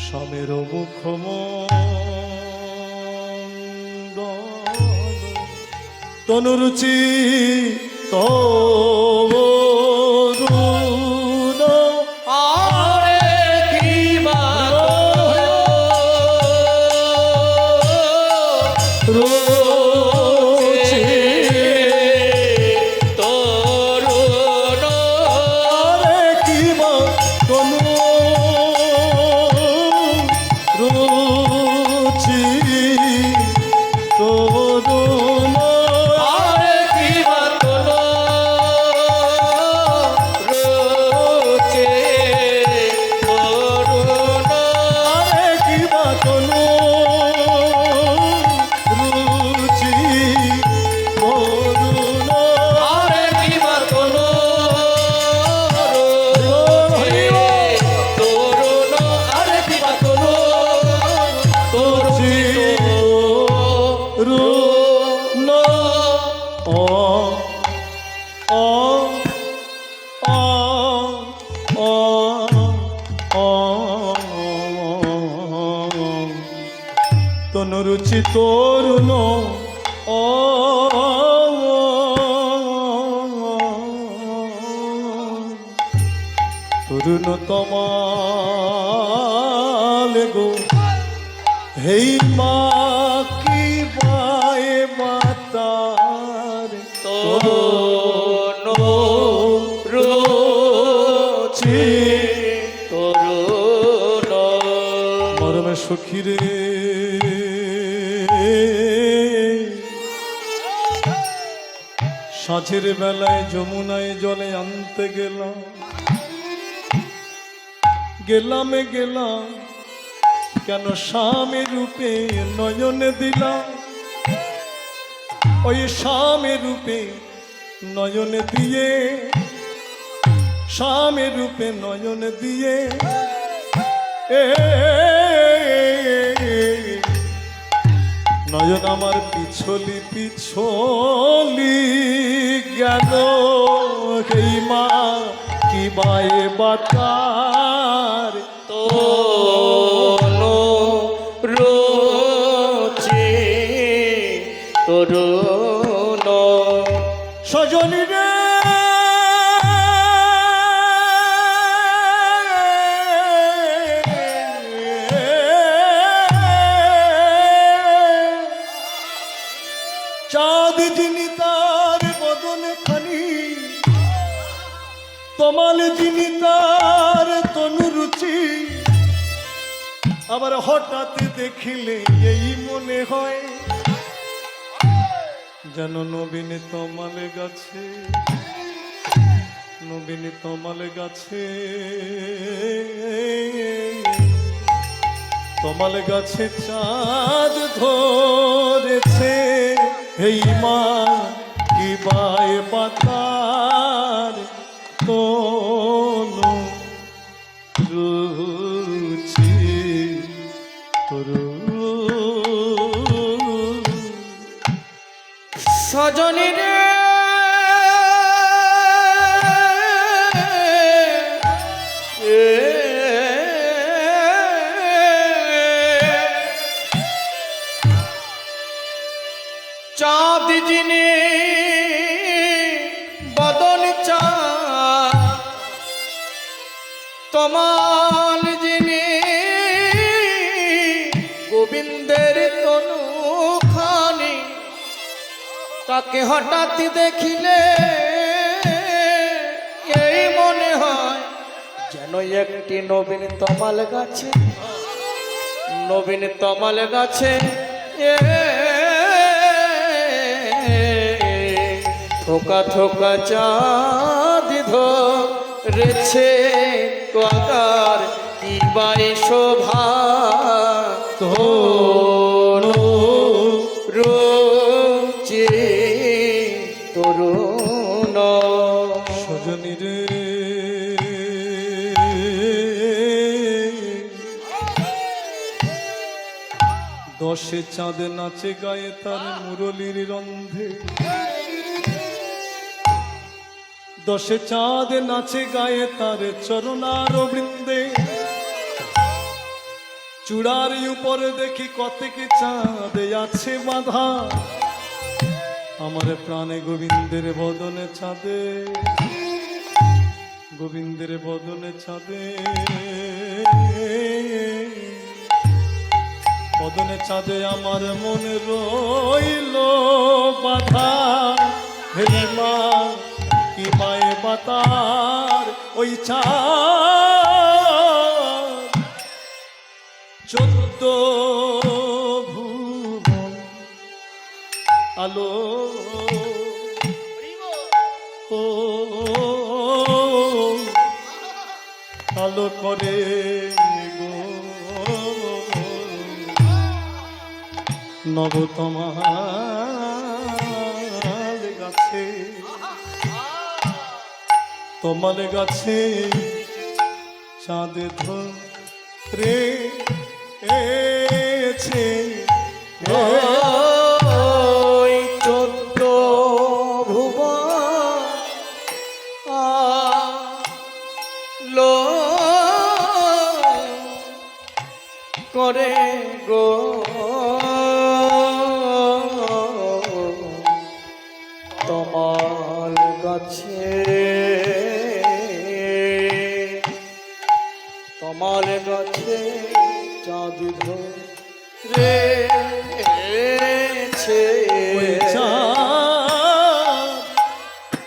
স্বামীর মুখমণ্ডল তনুরুচি তনুরুচি তরুণ ও তরুণ তমাল গো হেই মা কি বায়ে মাতার তরুণ রুচি তরুণ মরমে সখীরে সাঁঝের বেলায় যমুনায় জলে আনতে গেলাম কেন স্বামী রূপে নয়নে দিলাম ওই স্বামী রূপে নয়নে দিয়ে স্বামী রূপে নয়নে দিয়ে নয়ন আমার পিছলি গেল এই মা কি বায়ে বাতার তরুণ রুচি তরুণ সজনী রে চাঁদ যিনি তার বদনে খানি তমাল যিনি তার তনুরুচি আবার হঠাৎ দেখিলে এই মনে হয় যেন নবীন তমাল গাছে তমাল গাছে চাঁদ ধরেছে হেই মা কি বায়ে পাতার তনু রুচি সজনী রে চাঁদ যিনি বদন চাঁদ তমাল যিনি গোবিন্দের তনু খানি তাকে হঠাৎ দেখিলে এই মনে হয় যেন একটি নবীন তমাল গাছে থোকা থোকা চাঁদ ধরেছে কাকার কি বাই শোভা তরুণ রুচি তরুণ সজনী রে দশে চাঁদ নাচে গায়ে তার মুরলীর রন্ধে দশে চাঁদ নাচে গায়ে তার চরণার বৃন্দে চূড়ার উপরে দেখি কতক চাঁদ আছে বাঁধা আমার প্রাণে গোবিন্দের বদনে চাঁদে বদনে চাঁদে আমার মনে রইল বাধা হে মা কি পায়ে বাতার ওই চাঁদ 14 ভুবন আলো ও আলো করে গো নবতমাল গাছে তমাল গাছে চাঁদ ধরে এছে ওই 14 ভুবন আলো করে গো চাঁদি ধরেছে ওই চাঁদ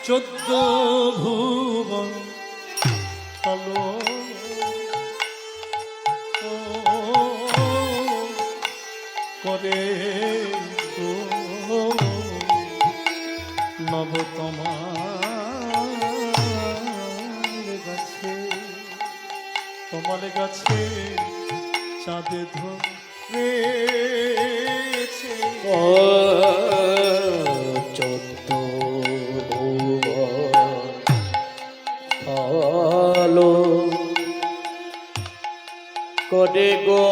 14 ভুবন আলো করে গো নবতমার গাছে তোমার গাছে চাঁদ ধরেছে ও চোদ্দ ভুবন আলো করে গো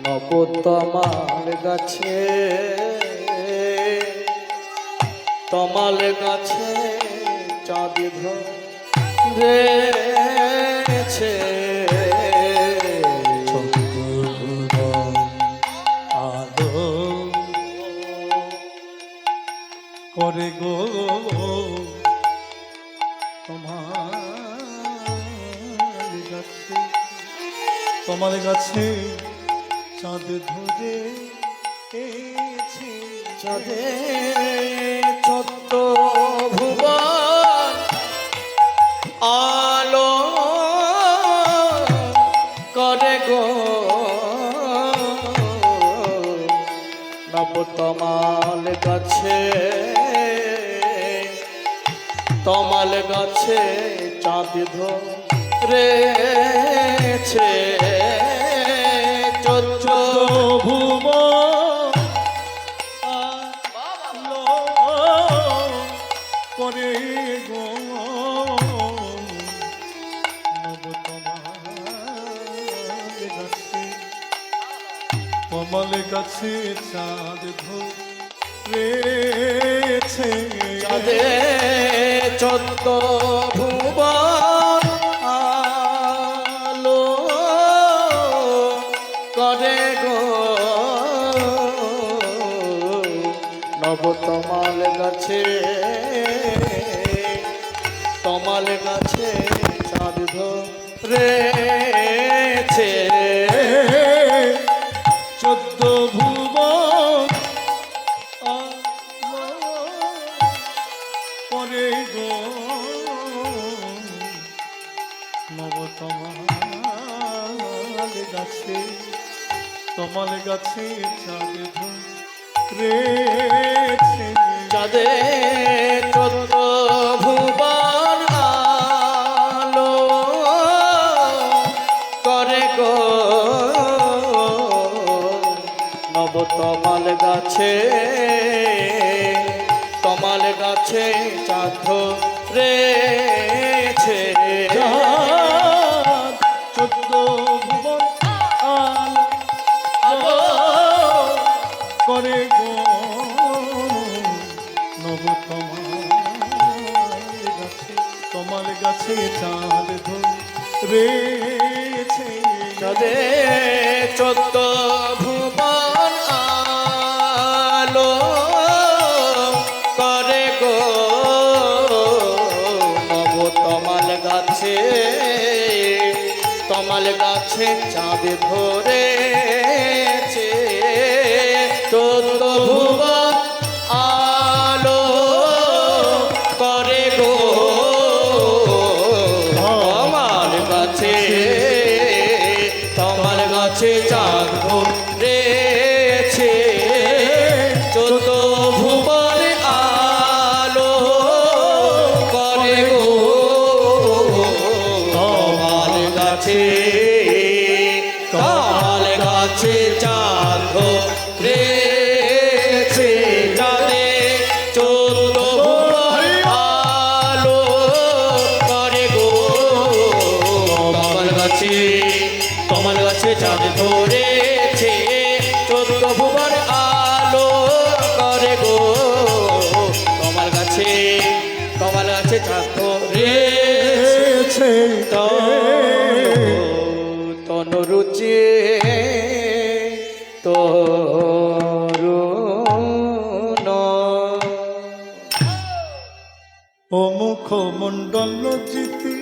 নবতমাল গাছে তমাল গাছে চাঁদ ধরেছে আলো করে গো তোমার গাছে চাঁদ ধরে চাঁদে চোদ্দ ভুবন আলো করে গো নবতমাল গাছে তমাল গাছে চাঁদ ধরেছে চোদ্দ ভুব আলো করে গো কমল গাছে চাঁদ ধরেছে চাঁদে চোদ্দ ভুবন আলো করে গো নবতমাল গাছে তমাল গাছে চাঁদ ধরেছে 14 ভুবন আলো করে গো নবতমাল গাছে তমাল গাছে চাঁদ ধরেছে চাঁদে চোদ্দ ভুবন আলো করে গো নবতমাল গাছে তমাল গাছে চাঁদ ধরেছে 14 ভুবন আলো করে গো নবতমাল গাছে তমাল গাছে চাঁদ ধরেছে চাঁদে চোদ্দ ভুবন আলো করে গো নবতমাল গাছে তমাল গাছে চাঁদ ধরেছে চোদ্দ ভুবন আলো করে গো তমাল গাছে তমাল গাছে চাঁদ ধরেছে চোদ্দ ভুবন আলো করে গো তমাল গাছে তমাল গাছে চাঁদ ধরেছে চাঁদে চোদ্দ ভুবন আলো করে গো তমাল গাছে তমাল গাছে চাঁদ ধরেছে চোদ্দ ভুবন আলো করে গো তমাল গাছে চাঁদ ধরেছে তনুরুচি তরুণ ও মুখমণ্ডল জিতি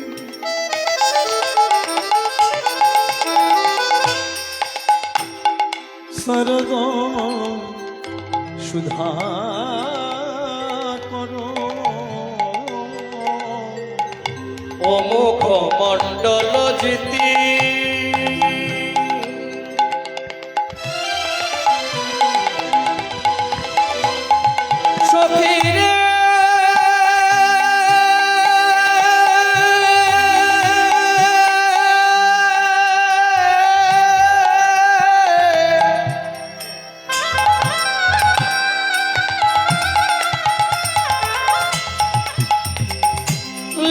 সরগম সুধা করো অমুখ মণ্ডল জিতি সখীরে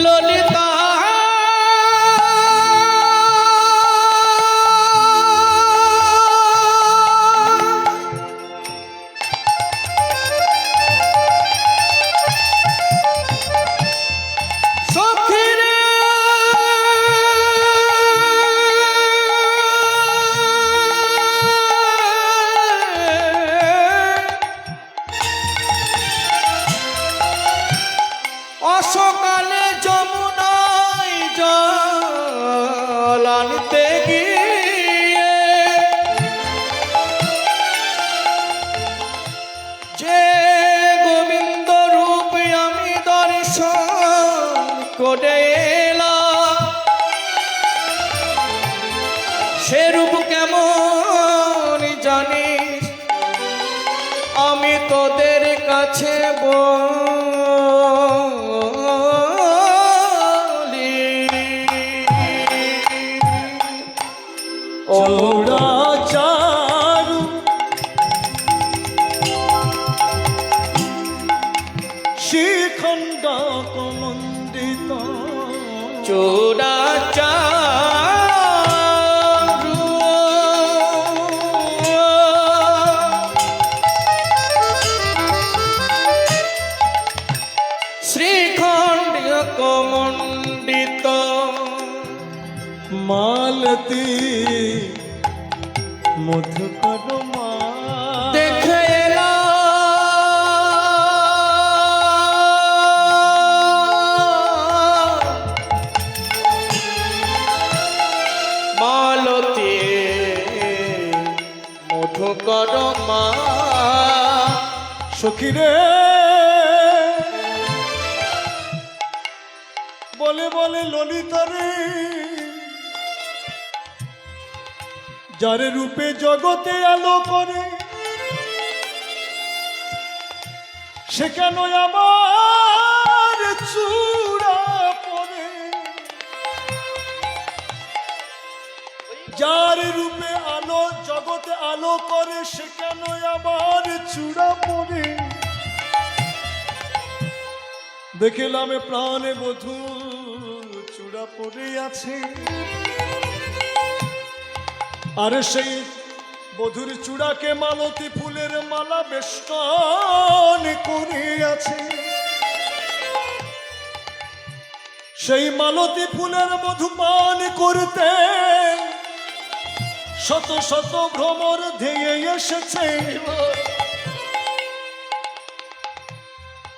ললিতা সখীরে অসকালে যমুনায় জল আনতে গিয়ে যে গোবিন্দ রূপ আমি দর্শন করে এলাম সে রূপ কেমন জানিস আমি তোদের কাছে বলি চৌড়া চারু শিখণ্ড কমণ্ডিত চোরাচারু শ্রীখণ্ড কমণ্ডিত মালতী মধুকর মা দেখে এলা মালতী মধুকর মা সখীরে বলে বলে ললিতারে যার রূপে জগতে আলো করে সে কেন আমার চূড়া পরে যার রূপে আলো জগতে আলো করে সে কেন আমার চূড়া পরে দেখিলাম প্রাণে বধূ চূড়া পরে আছে আর সেই বধুর চূড়াকে মালতী ফুলের মালা বেষ্টন করে আছে সেই মালতী ফুলের মধু পান করতে শত শত ভ্রমর ধেয়ে এসেছে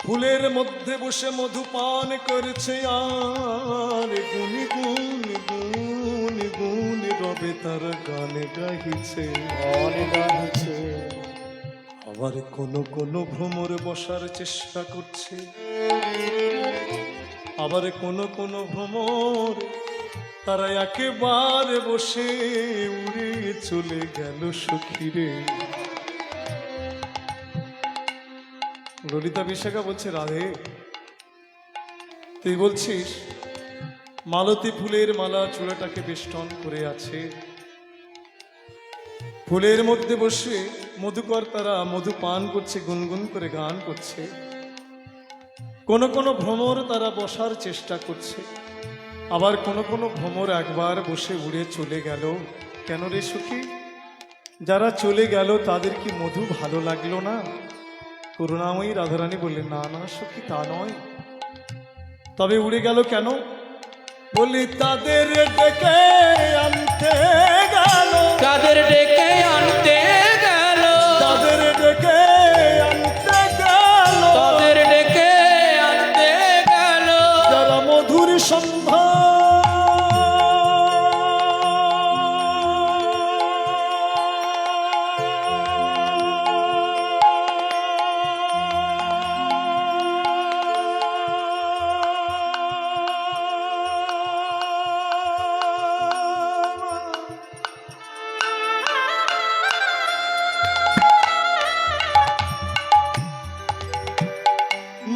ফুলের মধ্যে বসে মধু পান করছে আর গুনি গুন গুন গুন রবে তার গানে গাইছে আবার কোন কোন ভ্রমর বসার চেষ্টা করছে আবার কোন কোন ভ্রমর তারা একেবারে বসে উড়ে চলে গেল সখীরে ললিতা বিশাখা বলছে রাধে তুই বলছিস মালতী ফুলের মালা চূড়াটাকে বেষ্টন করে আছে ফুলের মধ্যে বসে মধুকর তারা মধু পান করছে গুনগুন করে গান করছে কোন কোন ভ্রমর তারা বসার চেষ্টা করছে আবার কোন কোন ভ্রমর একবার বসে উড়ে চলে গেল কেন রে সখী যারা চলে গেল তাদের কি মধু ভালো লাগলো না করুণাময়ী রাধারানী বললেন না না সখী তা নয় তবে উড়ে গেল কেন বলি তাদের ডেকে আনতে গেল কাদের ডেকে আনতে গেল তাদের ডেকে আনতে গেল তাদের ডেকে আনতে গেল যারা মধুর সন্ধ্যা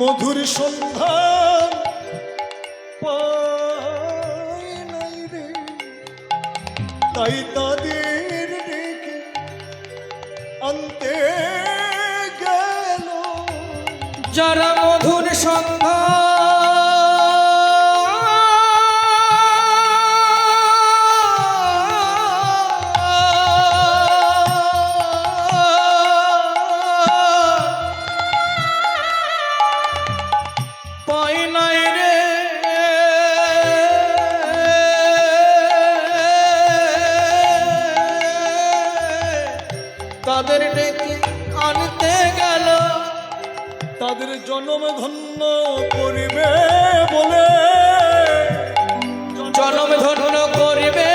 মধুর সন্ধান পায় নাই রে, তাই তাদের ডেকে আনতে গেল। যারা মধুর পাই নাই রে, তাদের ডেকে আনতে গেল। তাদের জনম ধন্য করিবে বলে, জনম ধন্য করিবে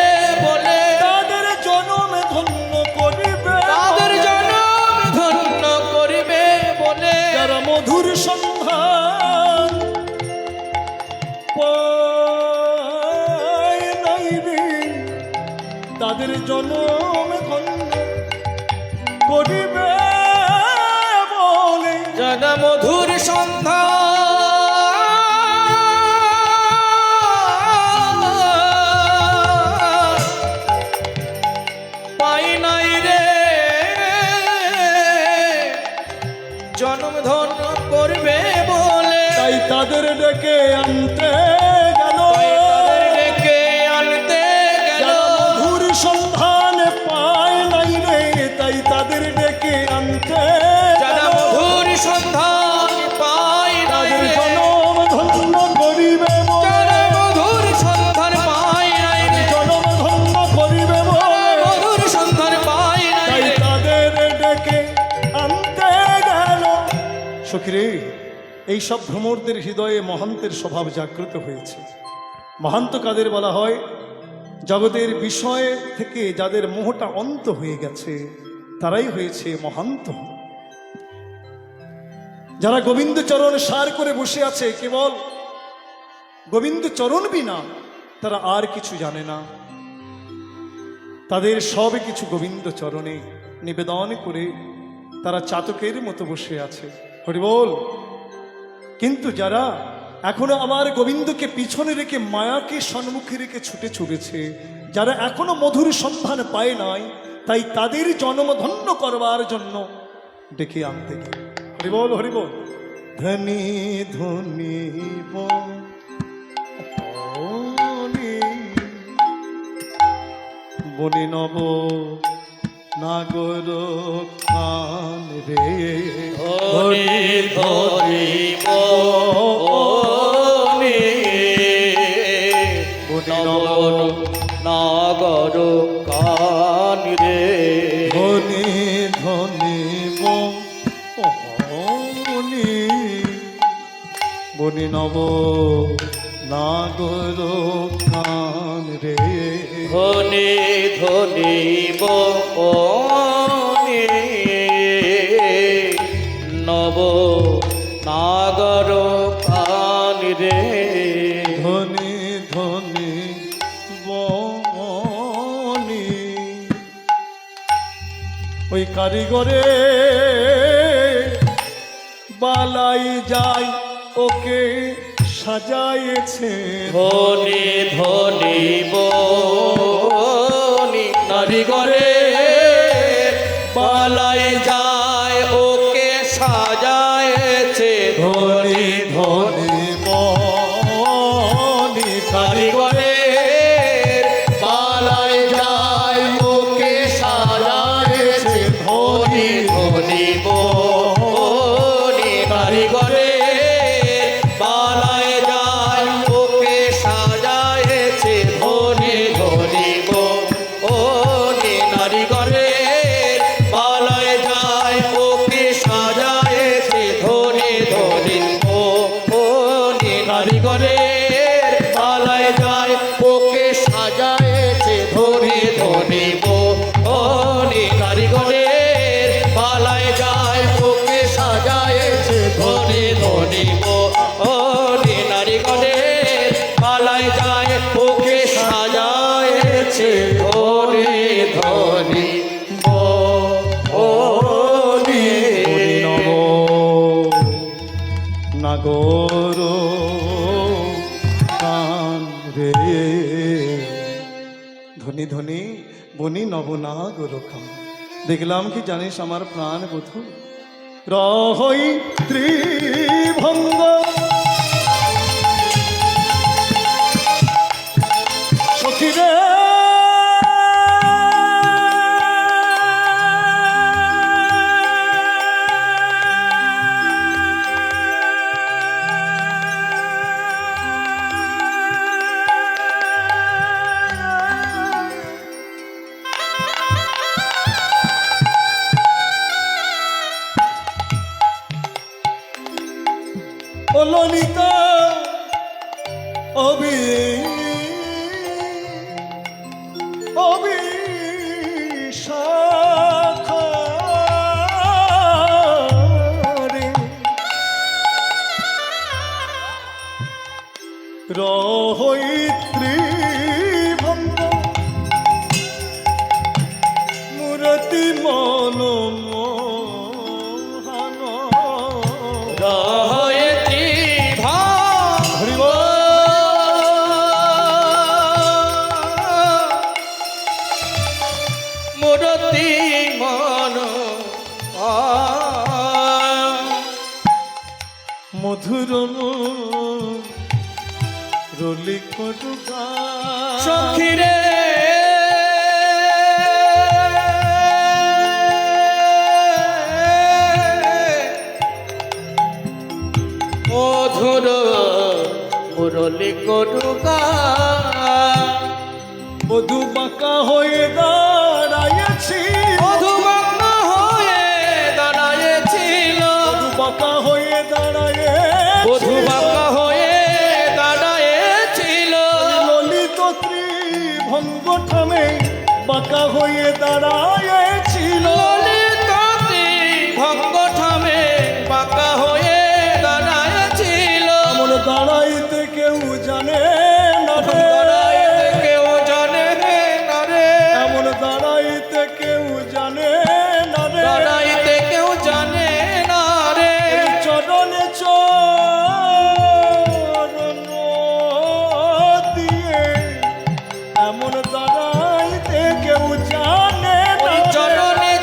বলে, তাদের জনম ধন্য করিবে, তাদের জনম ধন্য করিবে বলে, যারা মধুর সন্ধান পায় নাই রে, তাদের জনম ধন্য করিবে বলে। যারা মধুর সন্ধান পাই নাই রে, জনম ধন্য করবে বলে, তাই তাদের ডেকে আনতে গেল। তাদের ডেকে আনতে গেল। যারা মধুর সন্ধান পায় নাই রে, তাই তাদের ডেকে আনতে যারা গেল। মধুর সন্ধান পাই নাই তাদের রে, জনম ধন্য করিবে বলে, যারা মধুর সন্ধান পাই নাই রে, জনম ধন্য করিবে বলে, মধুর সন্ধান পাই নাই তাই রে। তাদের ডেকে আনতে গেল। সখীরে, এই সব ভ্রমরদের হৃদয়ে মহান্তের স্বভাব জাগ্রত হয়েছে। মহান্ত কাদের বলা হয়? জগতের বিষয় থেকে যাদের মোহটা অন্ত হয়ে গেছে, তারাই হয়েছে মহান্ত। যারা গোবিন্দ চরণ সার করে বসে আছে, কেবল গোবিন্দ চরণ বিনা তারা আর কিছু জানে না, তাদের সব কিছু গোবিন্দ চরণে নিবেদন করে তারা চাতকের মতো বসে আছে। হরি বল। কিন্তু যারা এখনো আমার গোবিন্দকে পিছনে রেখে মায়াকে সম্মুখে রেখে ছুটে চলেছে, যারা এখনো মধুর সন্ধান পায় নাই, তাই তাদের জন্ম ধন্য করবার জন্য ডেকে আনতে গেল। হরি বল, হরি বল। ধনী ধনী বনি নব নাগর খান রে, ধরি ধরি বনে নগর নাগর কান রে, ধনী ধনী বনি বনি নব নাগর খান রে, ধনি ধনি বনে নব নাগর কান রে, ধনী ধনী বনি। ওই কারিগরে বালাই যায় ওকে সাজাইছে, ধনি ধনি বনি নারী করে পালাই যায় ওকে সাজায়েছে, ধনী ধনী বনি কারিগরে পালাই যায় ওকে সাজায়েছে, ধনি ধনি বনি কারিগরে পালাই যায় ওকে সাজায়েছে, ধনি ধনি বনি নারীগরে পালাই যায় ওকে সাজায়েছে, ধনি ধনি বনি নারীগরে পালাই যায় ওকে সাজায়েছে, ধনি ধনি বনি কারিগরে পালাই যায় ওকে সাজায়েছে, ধনি নাগর কান রে ধনী ধনী বনি নবনাগর কান। দেখলাম কি জানিস আমার প্রাণ বধূ রহই ত্রিভঙ্গ সখী রে ও ললিতা অবি অবিশাখারে রহৈত্রী ভঙ্গ মূরতি মনোমোহন রহয়তি হরি মূরতি মন মধুর রলি করুগা সখীরে মধুর মুরলি করুগা বধু বাঁকা হয়ে দাঁড়াইছি মধুমগ্ন হয়ে দাঁড়াইছিল বধু বাঁকা হয়ে দাঁড়ায় মধুবাকা হয়ে দাঁড়াইছিল ললিত ত্রিভঙ্গ ঠামে বাঁকা হয়ে দাঁড়াইছিল ললিতটি ভঙ্গ ঠামে বাঁকা হয়ে দাঁড়াইছিল এমন দাঁড়াইতে কেউ জানে না রে দাঁড়াইতে কেউ জানে না রে এমন দাঁড়াইতে কেউ জানে না রে দাঁড়াইতে কেউ জানে না রে চরণে চরণ দিয়ে এমন দাঁড়াইতে কেউ জানে না ওই রে। চরণে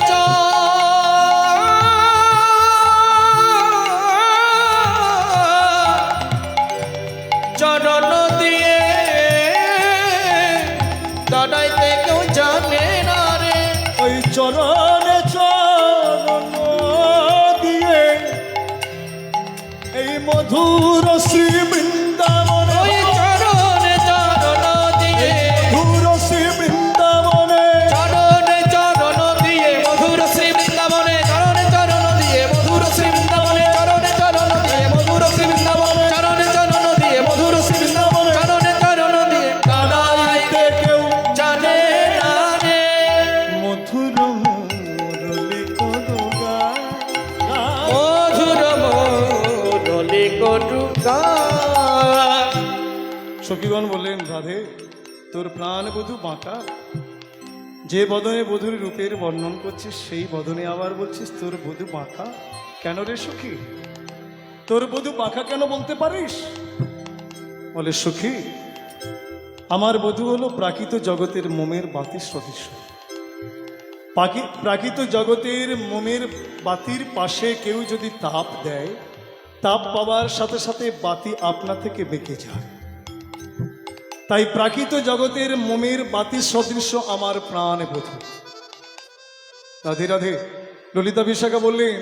চরণ দিয়ে দাঁড়াইতে কেউ জানে না রে ওই চরণে চরণ দিয়ে এই মধুর শ্রী বৃন্দাবনে ওই চরণে চরণ দিয়ে মধুর শ্রী বৃন্দাবনে চরণে চরণ দিয়ে মধুর শ্রী বৃন্দাবনে চরণে চরণ দিয়ে মধুর শ্রী বৃন্দাবনে চরণে চরণ দিয়ে মধুর শ্রী বৃন্দাবনে চরণে চরণ দিয়ে মধুর শ্রী বৃন্দাবনে চরণে চরণ দিয়ে দাঁড়াইতে কেউ জানে না রে মধুর মুরলি করুগা মধুর মুরলি করুগা সখীগণ বললেন রাধে তোর প্রাণ বধূ বাঁকা যে বদনে বধূর রূপের বর্ণন করছিস সেই বদনে আবার বলছিস তোর বধূ বাঁকা কেন রে সখী তোর বধূ বাঁকা কেন বলতে পারিস বলে সখী আমার বধূ হলো প্রাকৃত জগতের মোমের বাতির সদৃশ প্রাকৃত জগতের মোমের বাতির পাশে কেউ যদি তাপ দেয় তাপ পাওয়ার সাথে সাথে বাতি আপনা থেকে বেঁকে যায় তাই প্রাকৃত জগতের মোমের বাতির সদৃশ্য আমার প্রাণ বধূ রাধে রাধে ললিতা বিশাখা বললেন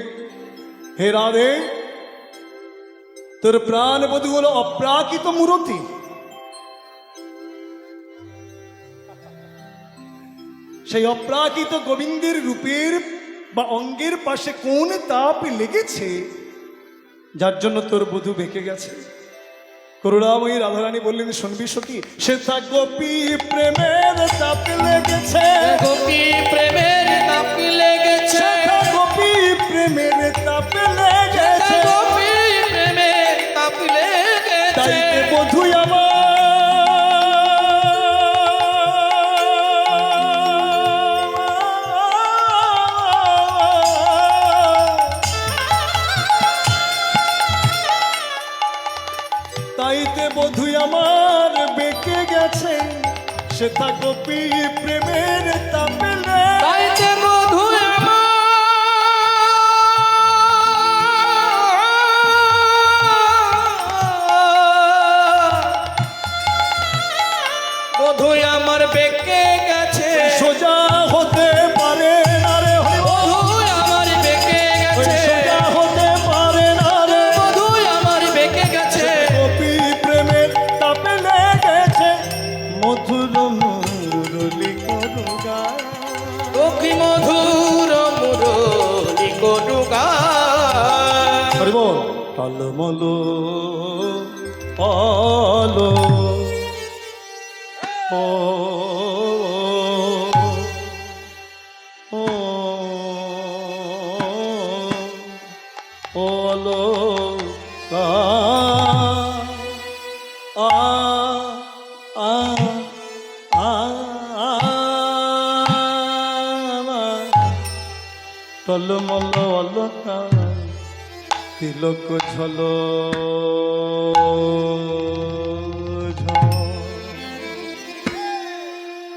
হে রাধে তোর প্রাণ বধূ হলো অপ্রাকৃত মূরতি সেই অপ্রাকৃত গোবিন্দের রূপের বা অঙ্গের পাশে কোন তাপ লেগেছে যার জন্য তোর বধূ বেঁকে গেছে করুণাময়ী রাধারানী বললেন শুনবি সখী সে তা গোপী প্রেমের তাপ লেগেছে গোপী প্রেমের তাপ লেগেছে সে তা গোপী প্রেমের তাপ লেগেছে গোপী প্রেমের তাপ তাই লেগেছে বধূ আমার তাইতে বধু আমার বেঁকে গেছে সে তা গোপী প্রেমের তাপেলে তাইতে বধূ বধূ আমার বেঁকে গেছে সোজা হতে পারে না রে হরি বল। বধূ আমার বেঁকে ওই গেছে সোজা হতে পারে না রে বধূ আমার বেঁকে গেছে গোপী প্রেমের তাপে লেগেছে মধুর মুরলি করুগা সখী মধুর মুরলি করুগা হরি বল। টলমল আলো ও ও ওলো আ আ আ আ টলমল অলকা তিলক ঝল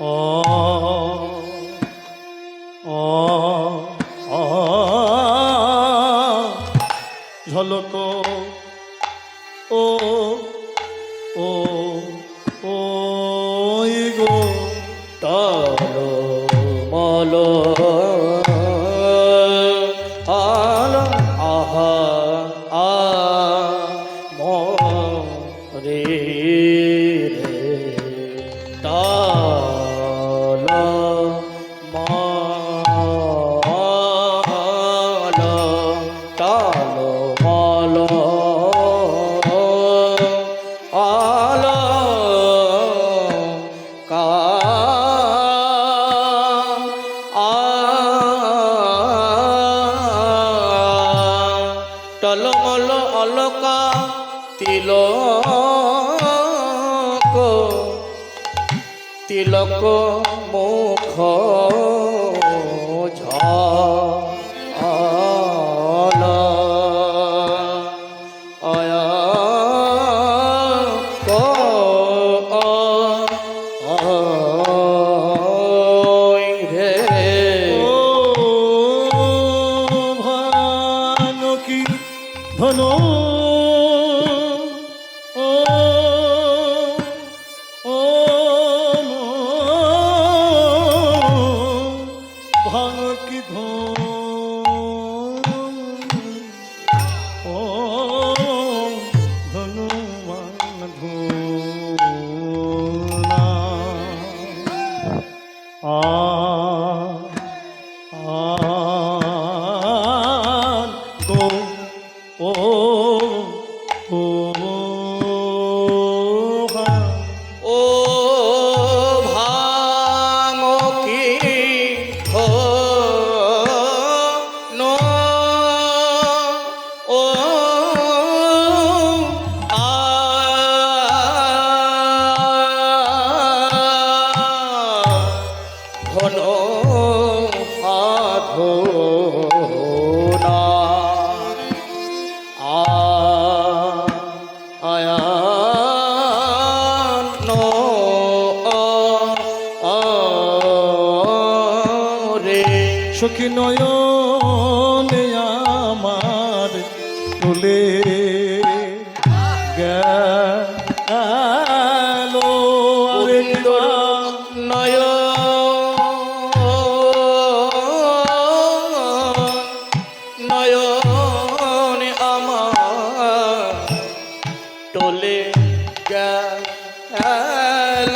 ও ও ও ঝলক ও ও ও গো তল মল আল আহা আ রে রে তাল মাল তাল মাল আল কা টলমল অলকা তিলক তিলক মুখ ঝাল আয়া রে ও ভানকি ধনো ও ও ভানকি ধনো ও ধনু ধুনা আ গো ও ও ও ভাঙকি হো নো ও আ ঘন আধোনা আয়া নো রে সখী নয়নে আমার তুলে গেল আরে গোবিন্দর নয় নয়ন আমার টলে গেল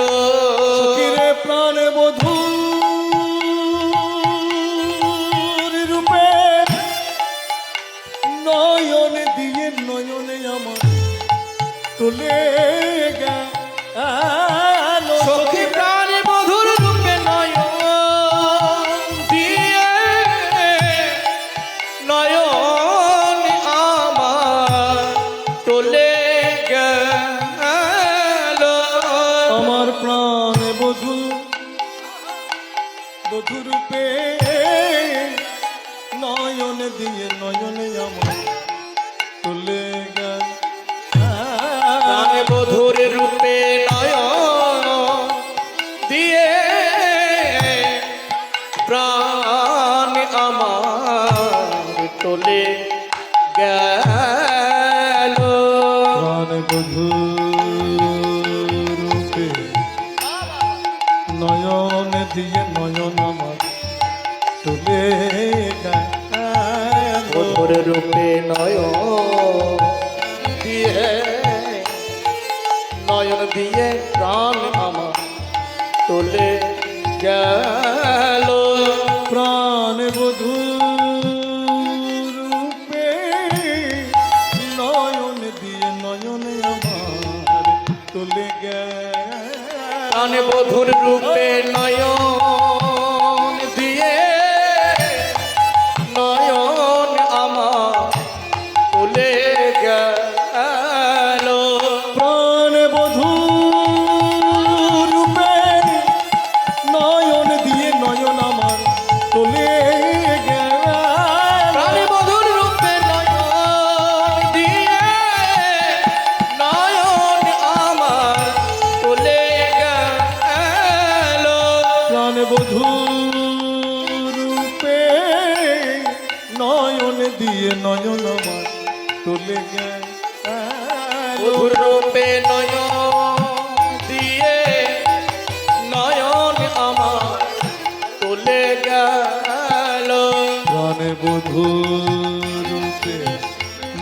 সখীরে প্রাণ বধূ রূপে নয়নে দিয়ে নয়নে আমার তুলে গেল সখী প্রাণ মধুর রূপে নয়ন দিয়ে নয়ন আমার টলে গেল আমার প্রাণ বধূ বধূ রূপে নয়ন দিয়ে নয়নে আমার তুলে গেল প্রাণ দিয়ে প্রাণ আমার চলে গেল। প্রাণ বধূ রূপে নয়ন দিয়ে নয়ন আমার তুলে গেল। প্রাণ বধুর রূপে নয়ন দিয়ে নয়ন আমার চলে গেল। প্রাণ বধূ রূপে নয়ন দিয়ে নয়ন আমার তুলে গেল। প্রাণ বধুর রূপে নয়ন দিয়ে নয়ন আমার চলে গেল। প্রাণ বধূ রূপে নয়ন দিয়ে নয়ন আমার তুলে গেল। বধুর রূপে নয়ন দিয়ে নয়ন আমার চলে গেল। প্রাণ বধূ রূপে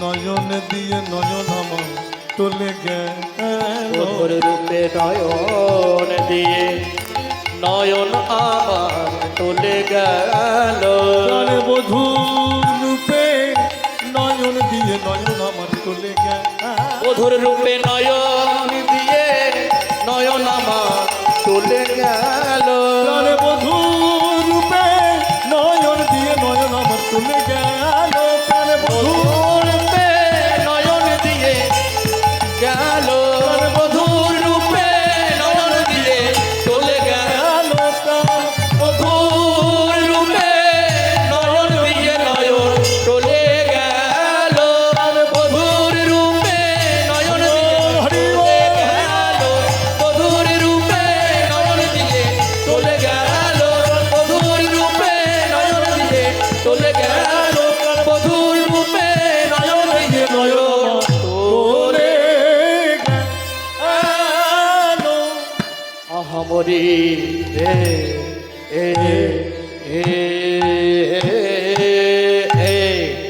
নয়ন দিয়ে নয়ন আমার তুলে গেল। বধুর রূপে নয়ন দিয়ে নয়ন আমার চলে গেল। প্রাণ বধূ রূপে নয়ন দিয়ে নয়ন আমার তুলে গেল। বধুর রূপে নয়ন দিয়ে নয়ন আমার চলে গেল। প্রাণ বধূ রূপে নয়ন দিয়ে নয়ন আমার তুলে গেল। প্রাণ বধূ বধুর রূপে নয়ন দিয়ে গেল। বধুর রূপে নয়ন দিয়ে চলে গেল। বধুর রূপে নয়ন দিয়ে নয়ন চলে গেল। বধুর রূপে নয়ন দিয়ে চলে গেল। বধুর রূপে নয়ন দিয়ে চলে গেল। বধুর রূপে নয়ন দিয়ে চলে গেল। বধুর রূপে নয়ন দিয়ে নয়ন চলে গেল। আহামরি রে এ এ এ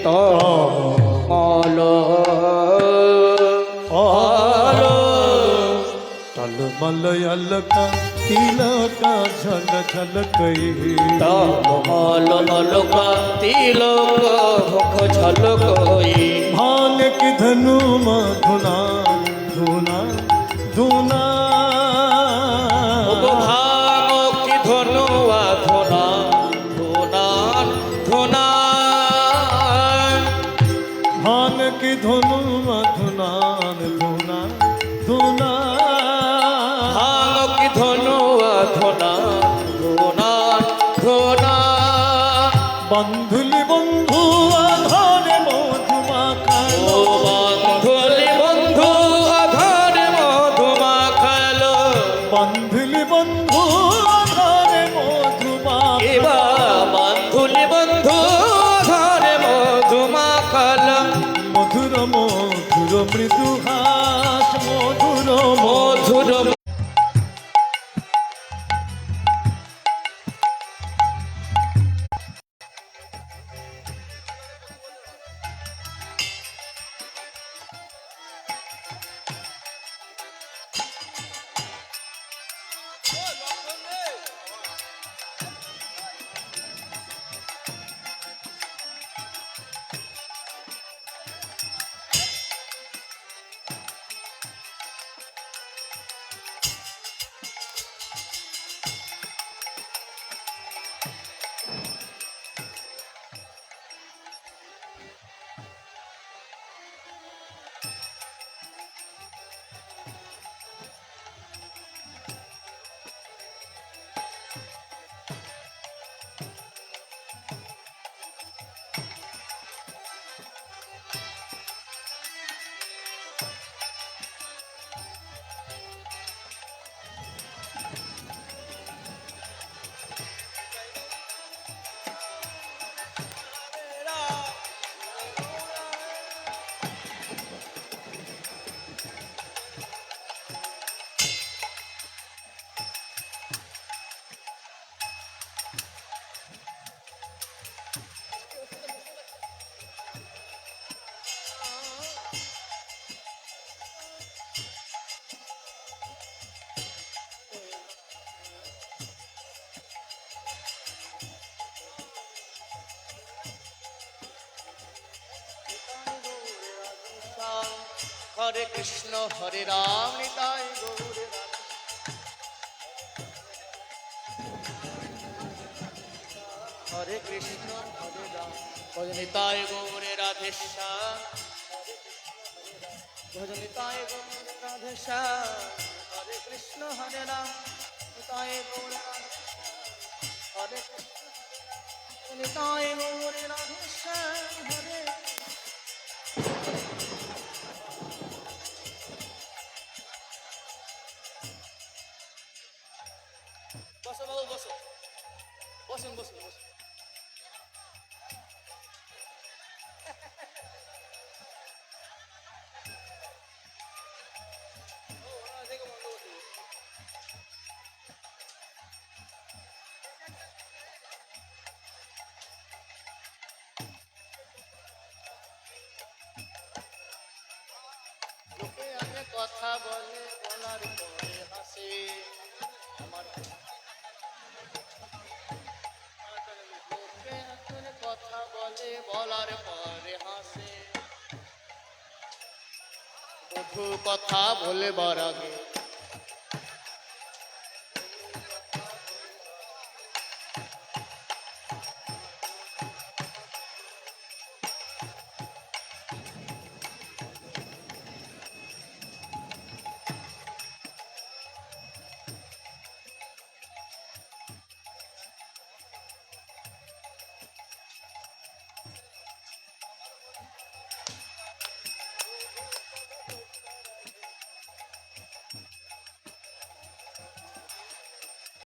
তো মল टल मलयल का तिलका झल झल कई মল নলকা তিলক মুখ ঝলকই। भांग की धनु मधुना धुना धुना ভাঙ কি ধনুয়া ধনা ধনা ধনা। भांग की धनु मधुना धुना धुना ভাঙ কি ধনুয়া ধনা ধনা ধনা। बंधुली बंधु आधारे मधुमा ও खालो বান্ধলি বন্ধু আধারে মধুমা খালো। बंधुली बंधु आधारे मधुमा এবা বান্ধলি বন্ধু আধারে মধুমা খালো। मधुर मधुर मृदु हास मधुर মধুর হরে কৃষ্ণ হরে রাম নিতাই গৌরে রাধে। হরে কৃষ্ণ হরে রাম ভজনিতায় গৌরে রাধেশ্যাম ভজনিতায় গৌরে রাধেশ্যাম হরে কৃষ্ণ হরে রাম নিতায় গৌরে রাধেশ্যাম হরে কৃষ্ণ নিতায় গৌরে রাধেশ্যাম হরে। বসো বাবু বসো, বসুন বসুন বসুন। লোকে আগে কথা বলে বলার পরে হাসে, আমার লোকে আগে কথা বলে বলার পরে হাসে, বধূ কথা বলবার আগে